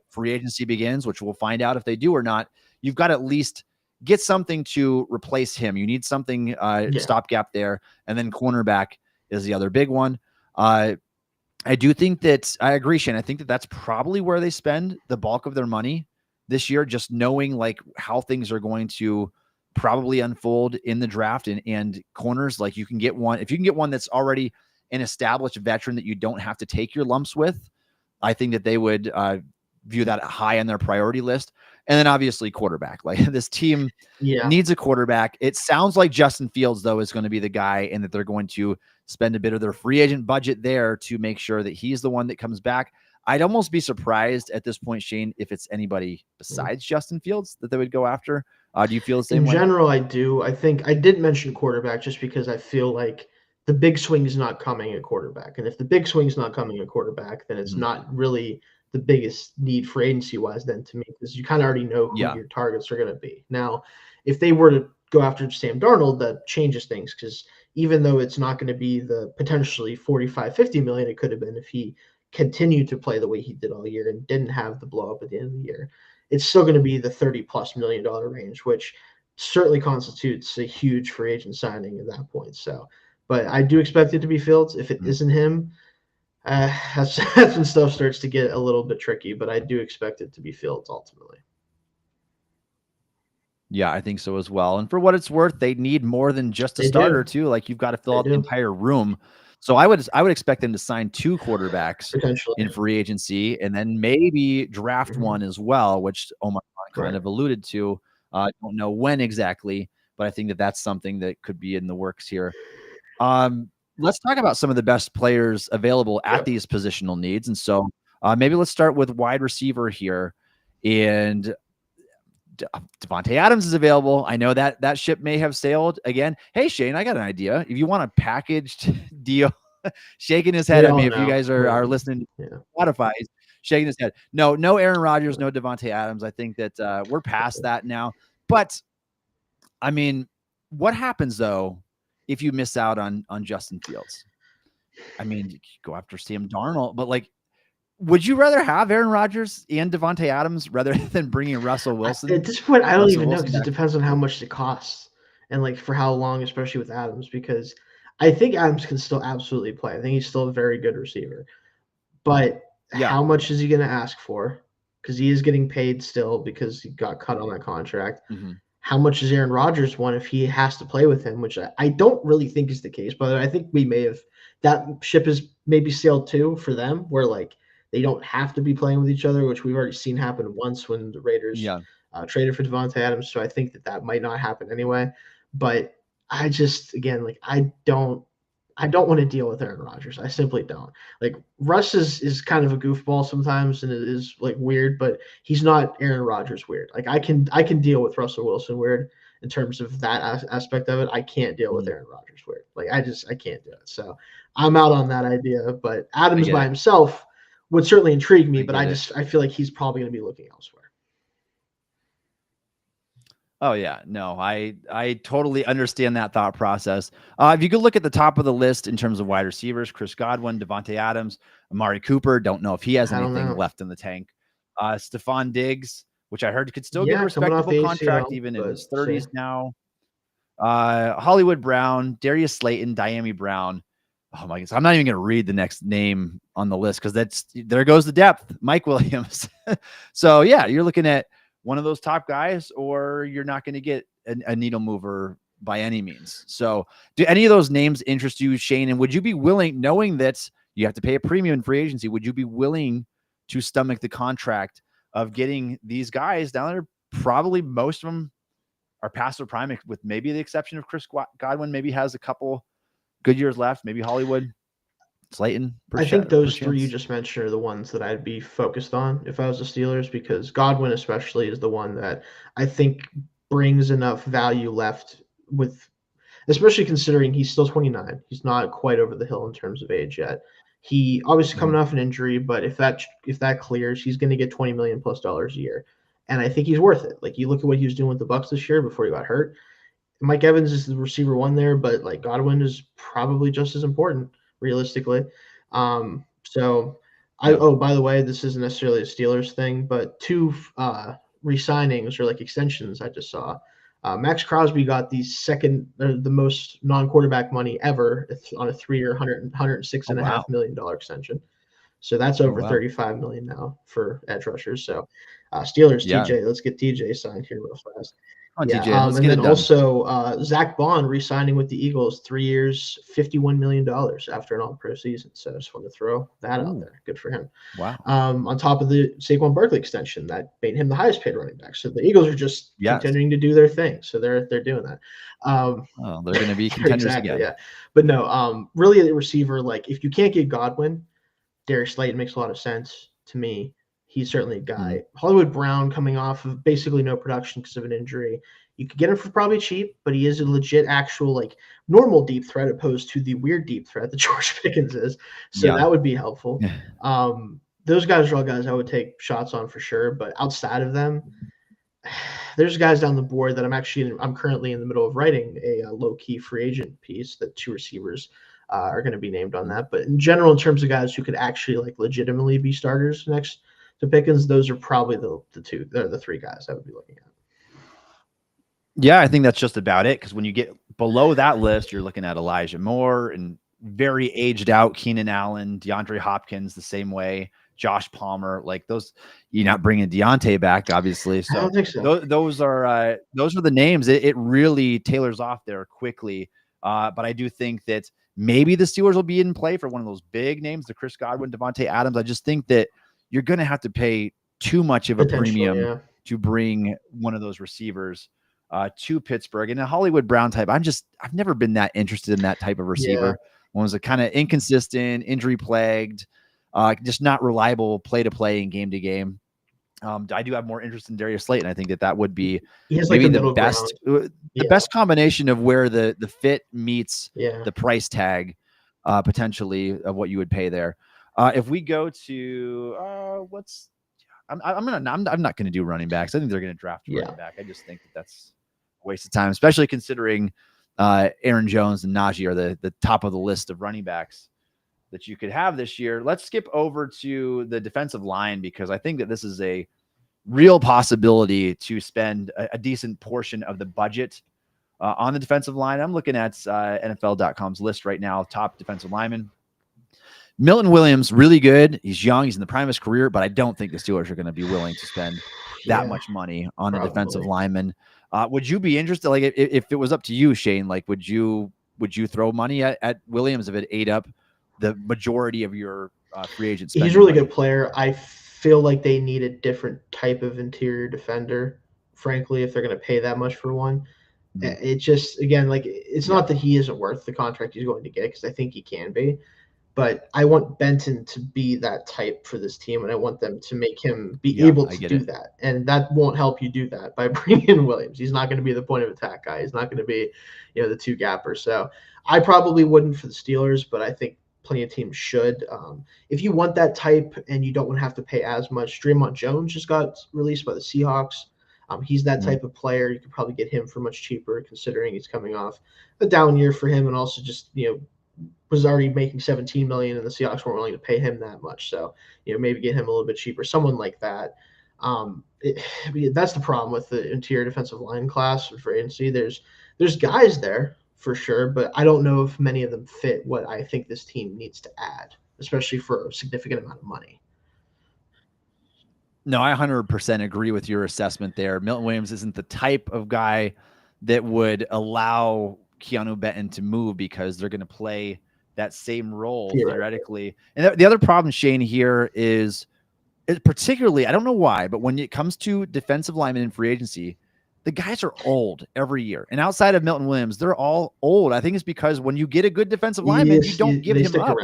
free agency begins, which we'll find out if they do or not. You've got to at least get something to replace him. You need something stopgap there. And then cornerback is the other big one. I do think that I agree, Shane. I think that that's probably where they spend the bulk of their money this year, just knowing like how things are going to probably unfold in the draft and corners. Like you can get one, if you can get one that's already an established veteran that you don't have to take your lumps with, I think that they would view that high on their priority list. And then obviously quarterback, like this team needs a quarterback. It sounds like Justin Fields though is going to be the guy, and that they're going to spend a bit of their free agent budget there to make sure that he's the one that comes back. I'd almost be surprised at this point, Shane, if it's anybody besides Justin Fields that they would go after. Do you feel the same way? In general, I do. I think I did mention quarterback just because I feel like the big swing is not coming at quarterback. And if the big swing's not coming at quarterback, then it's not really the biggest need for agency-wise then to me, because you kind of already know who your targets are going to be. Now, if they were to go after Sam Darnold, that changes things, because even though it's not going to be the potentially 45, 50 million it could have been if he continued to play the way he did all year and didn't have the blow up at the end of the year, it's still going to be the $30+ million range, which certainly constitutes a huge free agent signing at that point. So, but I do expect it to be Fields. If it isn't him, that's when stuff starts to get a little bit tricky, but I do expect it to be Fields ultimately. Yeah, I think so as well. And for what it's worth, they need more than just a starter too. Like you've got to fill out the entire room. So I would expect them to sign 2 quarterbacks in free agency, and then maybe draft one as well, which Omar kind of alluded to. I don't know when exactly, but I think that that's something that could be in the works here. Let's talk about some of the best players available at these positional needs. And so maybe let's start with wide receiver here. And Davante Adams is available. I know that ship may have sailed again. Hey, Shane, I got an idea. If you want a packaged deal, shaking his head at me. If you guys are listening to Spotify, he's shaking his head. No Aaron Rodgers, no Davante Adams. I think that we're past that now. But I mean, what happens though if you miss out on Justin Fields? I mean, you go after Sam Darnold, but like, would you rather have Aaron Rodgers and Davante Adams rather than bringing Russell Wilson? At this point, I don't even know, because it depends on how much it costs and like for how long, especially with Adams, because I think Adams can still absolutely play. I think he's still a very good receiver. But how much is he going to ask for? Because he is getting paid still because he got cut on that contract. How much does Aaron Rodgers want if he has to play with him, which I don't really think is the case. But I think we may have – that ship has maybe sailed too for them, where like – they don't have to be playing with each other, which we've already seen happen once when the Raiders traded for Davante Adams. So I think that might not happen anyway. But I just, again, like I don't want to deal with Aaron Rodgers. I simply don't. Like Russ is kind of a goofball sometimes, and it is like weird, but he's not Aaron Rodgers weird. Like I can deal with Russell Wilson weird in terms of that aspect of it. I can't deal with Aaron Rodgers weird. Like I can't do it. So I'm out on that idea. But Adams by himself would certainly intrigue me, but I feel like he's probably going to be looking elsewhere. Oh yeah, no, I totally understand that thought process. If you could look at the top of the list in terms of wide receivers, Chris Godwin, Davante Adams, Amari Cooper, don't know if he has anything left in the tank. Stephon Diggs, which I heard could still get a respectable contract even in his 30s now. Hollywood Brown, Darius Slayton, Diami Brown. Oh my goodness. I'm not even going to read the next name on the list because there goes the depth. Mike Williams. So yeah, you're looking at one of those top guys, or you're not going to get a needle mover by any means. So do any of those names interest you, Shayne? And would you be willing, knowing that you have to pay a premium in free agency, would you be willing to stomach the contract of getting these guys down there? Probably most of them are past their prime, with maybe the exception of Chris Godwin, maybe has a couple good years left. Maybe Hollywood, Slayton. I think those three you just mentioned are the ones that I'd be focused on if I was the Steelers, because Godwin especially is the one that I think brings enough value left with, especially considering he's still 29. He's not quite over the hill in terms of age yet. He obviously coming off an injury, but if that clears, he's going to get $20 million plus a year. And I think he's worth it. Like, you look at what he was doing with the Bucs this year before he got hurt. Mike Evans is the receiver one there, but like Godwin is probably just as important realistically. So by the way, this isn't necessarily a Steelers thing, but two re-signings or like extensions I just saw. Max Crosby got the most non-quarterback money ever on a 3-year, $106.5 million extension. So that's over $35 million now for edge rushers. So Steelers, TJ, let's get TJ signed here real fast. TJ, and then also Zach Bond re-signing with the Eagles, 3 years, $51 million after an all-pro season. So I just want to throw that out there. Good for him. Wow. On top of the Saquon Barkley extension, that made him the highest paid running back. So the Eagles are just continuing to do their thing. So they're doing that. They're going to be contenders again. Yeah. But no, really the receiver, like if you can't get Godwin, Darius Slayton makes a lot of sense to me. He's certainly a guy. Hollywood Brown coming off of basically no production because of an injury. You could get him for probably cheap, but he is a legit, actual, like normal deep threat opposed to the weird deep threat that George Pickens is. So that would be helpful. Those guys are all guys I would take shots on for sure. But outside of them, there's guys down the board that I'm currently in the middle of writing a low-key free agent piece that 2 receivers are going to be named on that. But in general, in terms of guys who could actually like legitimately be starters next to Pickens, those are probably the 3 guys I would be looking at. Yeah, I think that's just about it. Because when you get below that list, you're looking at Elijah Moore and very aged out Keenan Allen, DeAndre Hopkins the same way, Josh Palmer, like those. You're not bringing Deontay back, obviously. So, I don't think so. Those are the names. It really tailors off there quickly. But I do think that maybe the Steelers will be in play for one of those big names, the Chris Godwin, Devontae Adams. I just think that you're going to have to pay too much of a premium to bring one of those receivers to Pittsburgh. And a Hollywood Brown type, I've never been that interested in that type of receiver. One was a kind of inconsistent, injury plagued, just not reliable play to play and game to game. I do have more interest in Darius Slayton. I think that would be maybe the best combination of where the fit meets the price tag potentially of what you would pay there. If we go to I'm not going to do running backs. I think they're going to draft a running back. I just think that's a waste of time, especially considering Aaron Jones and Najee are the top of the list of running backs that you could have this year. Let's skip over to the defensive line, because I think that this is a real possibility to spend a decent portion of the budget on the defensive line. I'm looking at NFL.com's list right now, top defensive linemen. Milton Williams, really good. He's young. He's in the prime of his career, but I don't think the Steelers are going to be willing to spend that much money on a defensive lineman. Would you be interested? Like, if it was up to you, Shayne, like, would you throw money at Williams if it ate up the majority of your free agent spending? He's a really good player. I feel like they need a different type of interior defender, frankly, if they're going to pay that much for one. It just, again, like, it's not that he isn't worth the contract he's going to get, because I think he can be. But I want Benton to be that type for this team, and I want them to make him be able to do that. And that won't help you do that by bringing in Williams. He's not going to be the point of attack guy. He's not going to be, the 2-gapper. So I probably wouldn't for the Steelers, but I think plenty of teams should. If you want that type and you don't want to have to pay as much, Draymond Jones just got released by the Seahawks. He's that type of player. You could probably get him for much cheaper, considering he's coming off a down year for him, and also just, was already making $17 million, and the Seahawks weren't willing to pay him that much. So, maybe get him a little bit cheaper, someone like that. That's the problem with the interior defensive line class for agency. There's there's guys there for sure, but I don't know if many of them fit what I think this team needs to add, especially for a significant amount of money. No, I 100% agree with your assessment there. Milton Williams isn't the type of guy that would allow Keanu Benton to move because they're going to play that same role theoretically. And the other problem, Shayne, here is particularly, I don't know why, but when it comes to defensive linemen in free agency, the guys are old every year. And outside of Milton Williams, they're all old. I think it's because when you get a good defensive lineman, you don't give him up.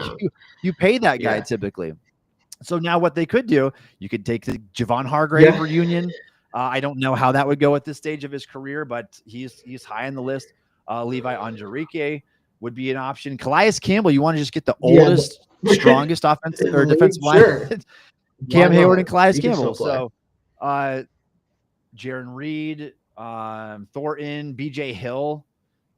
You pay that guy typically. So now what they could do, you could take the Javon Hargrave reunion. I don't know how that would go at this stage of his career, but he's high on the list. Levi Onwuzurike would be an option. Calais Campbell, you want to just get the oldest, strongest offensive or defensive line. Cam Hayward and Calais Campbell. So Jaron Reed, Thornton, BJ Hill,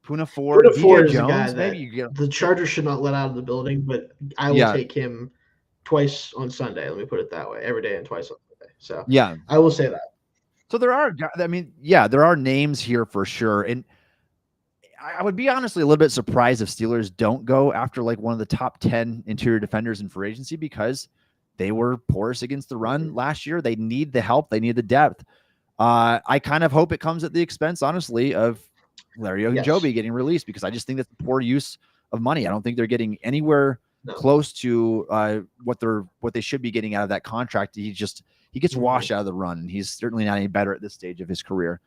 Poona Ford, DJ Jones. Maybe you get the Chargers should not let out of the building, but I will take him twice on Sunday. Let me put it that way. Every day and twice on Sunday. So yeah, I will say that. So there are, I mean, yeah, there are names here for sure. And I would be honestly a little bit surprised if Steelers don't go after like one of the top 10 interior defenders in free agency because they were porous against the run last year. They need the help. They need the depth. I kind of hope it comes at the expense, honestly, of Larry Ogunjobi getting released because I just think that's a poor use of money. I don't think they're getting anywhere close to what they should be getting out of that contract. He gets washed out of the run, and he's certainly not any better at this stage of his career.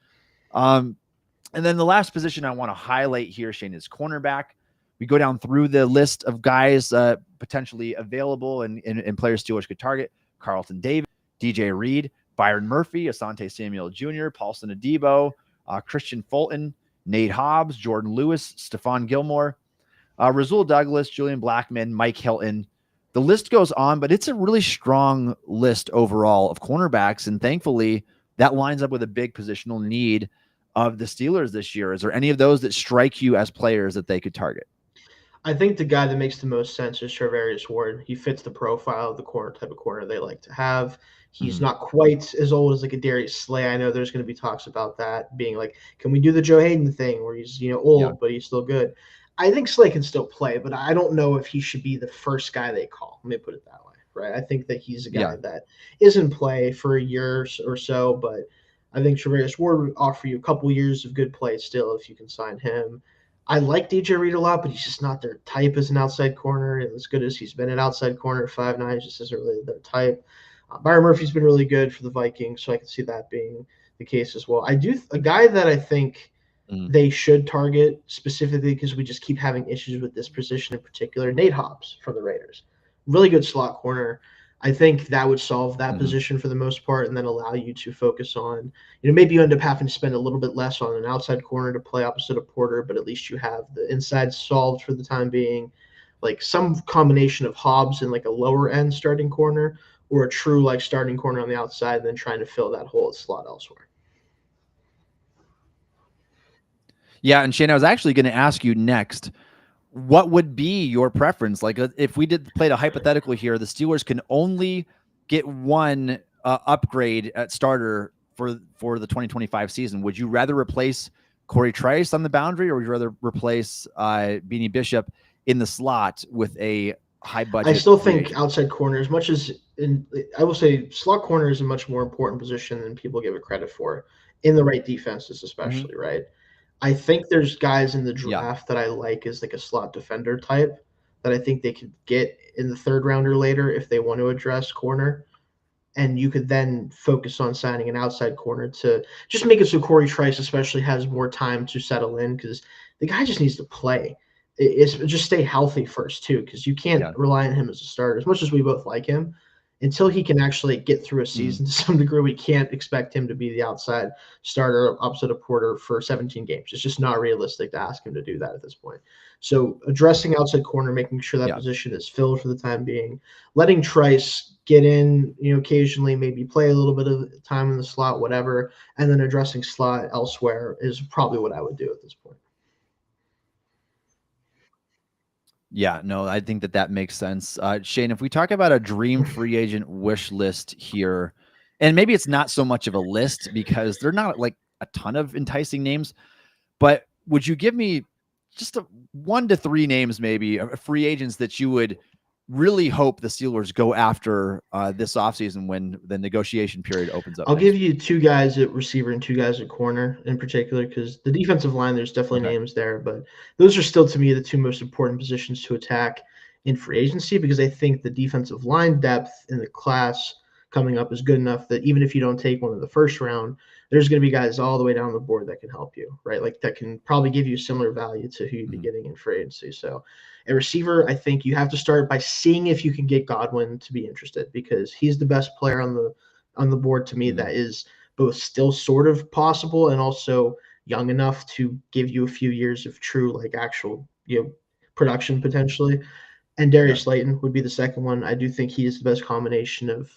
And then the last position I want to highlight here, Shayne, is cornerback. We go down through the list of guys potentially available and players Steelers could target: Carlton Davis, DJ Reed, Byron Murphy, Asante Samuel Jr., Paulson Adebo, Christian Fulton, Nate Hobbs, Jordan Lewis, Stephon Gilmore, Rasul Douglas, Julian Blackmon, Mike Hilton. The list goes on, but it's a really strong list overall of cornerbacks. And thankfully, that lines up with a big positional need of the Steelers this year. Is there any of those that strike you as players that they could target? I think the guy that makes the most sense is Charvarius Ward. He fits the profile of the type of corner they like to have. He's not quite as old as like a Darius Slay. I know there's going to be talks about that being like, can we do the Joe Hayden thing where he's old but he's still good? I think Slay can still play, but I don't know if he should be the first guy they call. Let me put it that way, right? I think that he's a guy that is in play for a year or so, but I think Charvarius Ward would offer you a couple years of good play still if you can sign him. I like DJ Reed a lot, but he's just not their type as an outside corner. And as good as he's been an outside corner at 5'9", just isn't really their type. Byron Murphy's been really good for the Vikings, so I can see that being the case as well. A guy that I think they should target specifically because we just keep having issues with this position in particular, Nate Hobbs from the Raiders. Really good slot corner. I think that would solve that position for the most part and then allow you to focus on, maybe you end up having to spend a little bit less on an outside corner to play opposite of Porter, but at least you have the inside solved for the time being. Like some combination of Hobbs and like a lower end starting corner or a true like starting corner on the outside and then trying to fill that hole at slot elsewhere. Yeah, and Shayne, I was actually going to ask you next, what would be your preference? Like if we played a hypothetical here, the Steelers can only get one upgrade at starter for the 2025 season. Would you rather replace Corey Trice on the boundary, or would you rather replace Beanie Bishop in the slot with a high budget? I still think outside corner, as much as I will say slot corner is a much more important position than people give it credit for in the right defenses, especially, right? I think there's guys in the draft that I like as like a slot defender type that I think they could get in the third round or later if they want to address corner. And you could then focus on signing an outside corner to just make it so Corey Trice especially has more time to settle in because the guy just needs to play. It's just stay healthy first too, because you can't rely on him as a starter. As much as we both like him, until he can actually get through a season to some degree, we can't expect him to be the outside starter opposite of Porter for 17 games. It's just not realistic to ask him to do that at this point. So addressing outside corner, making sure that position is filled for the time being, letting Trice get in, occasionally maybe play a little bit of time in the slot, whatever, and then addressing slot elsewhere is probably what I would do at this point. Yeah, no, I think that makes sense. Shayne, if we talk about a dream free agent wish list here, and maybe it's not so much of a list because they're not like a ton of enticing names, but would you give me just 1 to 3 names, maybe free agents that you would really hope the Steelers go after this offseason when the negotiation period opens up? I'll give you 2 guys at receiver and 2 guys at corner in particular, because the defensive line, there's definitely names there, but those are still, to me, the 2 most important positions to attack in free agency, because I think the defensive line depth in the class coming up is good enough that even if you don't take one in the first round, there's going to be guys all the way down the board that can help you, right? Like that can probably give you similar value to who you'd be getting in free agency. So a receiver, I think you have to start by seeing if you can get Godwin to be interested, because he's the best player on the board to me that is both still sort of possible and also young enough to give you a few years of true, like actual, production potentially. And Darius Slayton would be the second one. I do think he is the best combination of,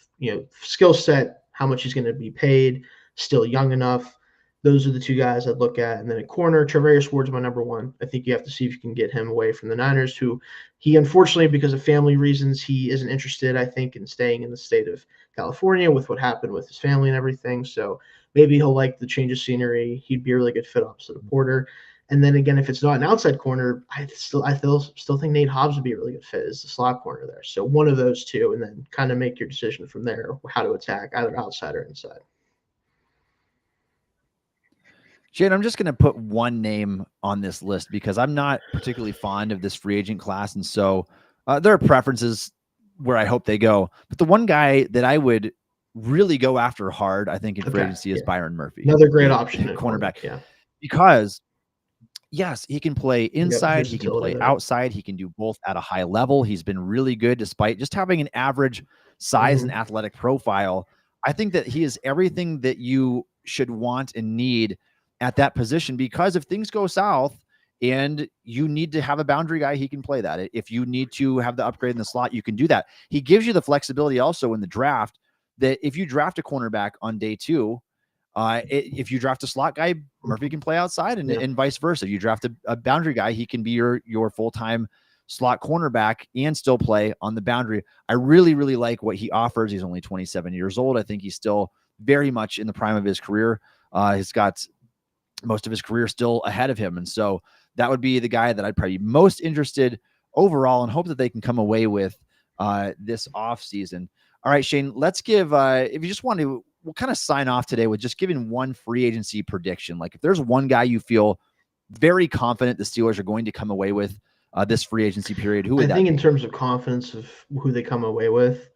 skill set, how much he's going to be paid, still young enough. Those are the 2 guys I'd look at. And then at corner, Travarius Ward's my number 1. I think you have to see if you can get him away from the Niners, who he, unfortunately, because of family reasons, he isn't interested, I think, in staying in the state of California with what happened with his family and everything. So maybe he'll like the change of scenery. He'd be a really good fit opposite of Porter. And then again, if it's not an outside corner, I still think Nate Hobbs would be a really good fit as the slot corner there. So one of those 2, and then kind of make your decision from there how to attack either outside or inside. Shayne, I'm just going to put one name on this list because I'm not particularly fond of this free agent class. And so there are preferences where I hope they go. But the one guy that I would really go after hard, I think, in free agency is Byron Murphy. Another great option. Cornerback. Yeah. Because, yes, he can play inside. He can play outside. He can do both at a high level. He's been really good despite just having an average size and athletic profile. I think that he is everything that you should want and need at that position, because if things go south and you need to have a boundary guy, he can play that. If you need to have the upgrade in the slot, you can do that. He gives you the flexibility also in the draft that if you draft a cornerback on day 2, if you draft a slot guy, Murphy can play outside, and vice versa. If you draft a boundary guy, he can be your full-time slot cornerback and still play on the boundary. I really, really like what he offers. He's only 27 years old. I think he's still very much in the prime of his career. He's got most of his career still ahead of him. And so that would be the guy that I'd probably be most interested overall and hope that they can come away with this offseason. All right, Shayne, let's give, if you just want to, we'll kind of sign off today with just giving one free agency prediction. Like if there's one guy you feel very confident the Steelers are going to come away with this free agency period, who would that be? I think in terms of confidence of who they come away with,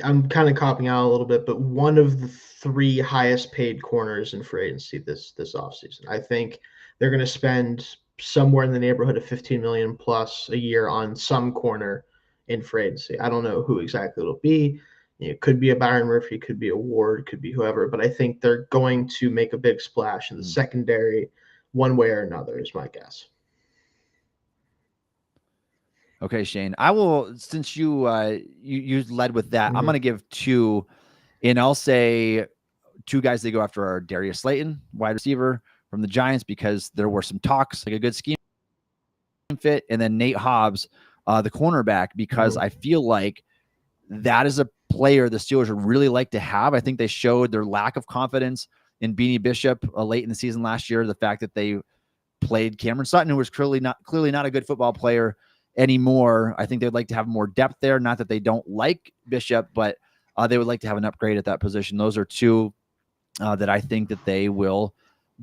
I'm kind of copying out a little bit, but one of the 3 highest paid corners in free agency this offseason. I think they're going to spend somewhere in the neighborhood of $15 million plus a year on some corner in free agency. I don't know who exactly it'll be. It could be a Byron Murphy, could be a Ward, could be whoever, but I think they're going to make a big splash in the secondary one way or another is my guess. Okay, Shayne, I will, since you you led with that, I'm going to give 2, and I'll say 2 guys they go after are Darius Slayton, wide receiver from the Giants, because there were some talks, like a good scheme fit, and then Nate Hobbs, the cornerback, because I feel like that is a player the Steelers would really like to have. I think they showed their lack of confidence in Beanie Bishop late in the season last year. The fact that they played Cameron Sutton, who was clearly not a good football player anymore. I think they'd like to have more depth there. Not that they don't like Bishop, but they would like to have an upgrade at that position. Those are 2 that I think that they will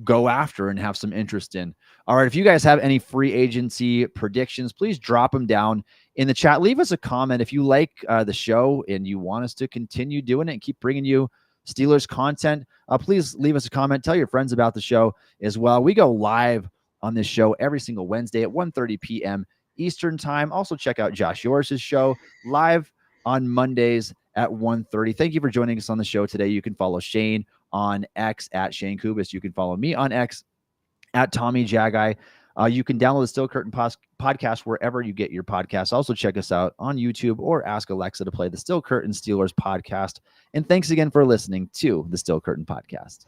go after and have some interest in. All right, if you guys have any free agency predictions, please drop them down in the chat. Leave us a comment if you like the show and you want us to continue doing it and keep bringing you Steelers content. Please leave us a comment. Tell your friends about the show as well. We go live on this show every single Wednesday at 1:30 p.m. Eastern time. Also check out Josh Yoris's show live on Mondays at 1:30. Thank you for joining us on the show today. You can follow Shayne on X at Shayne Kubas. You can follow me on X at Tommy Jaggi. You can download the Still Curtain podcast wherever you get your podcasts. Also check us out on YouTube or ask Alexa to play the Still Curtain Steelers podcast. And thanks again for listening to the Still Curtain podcast.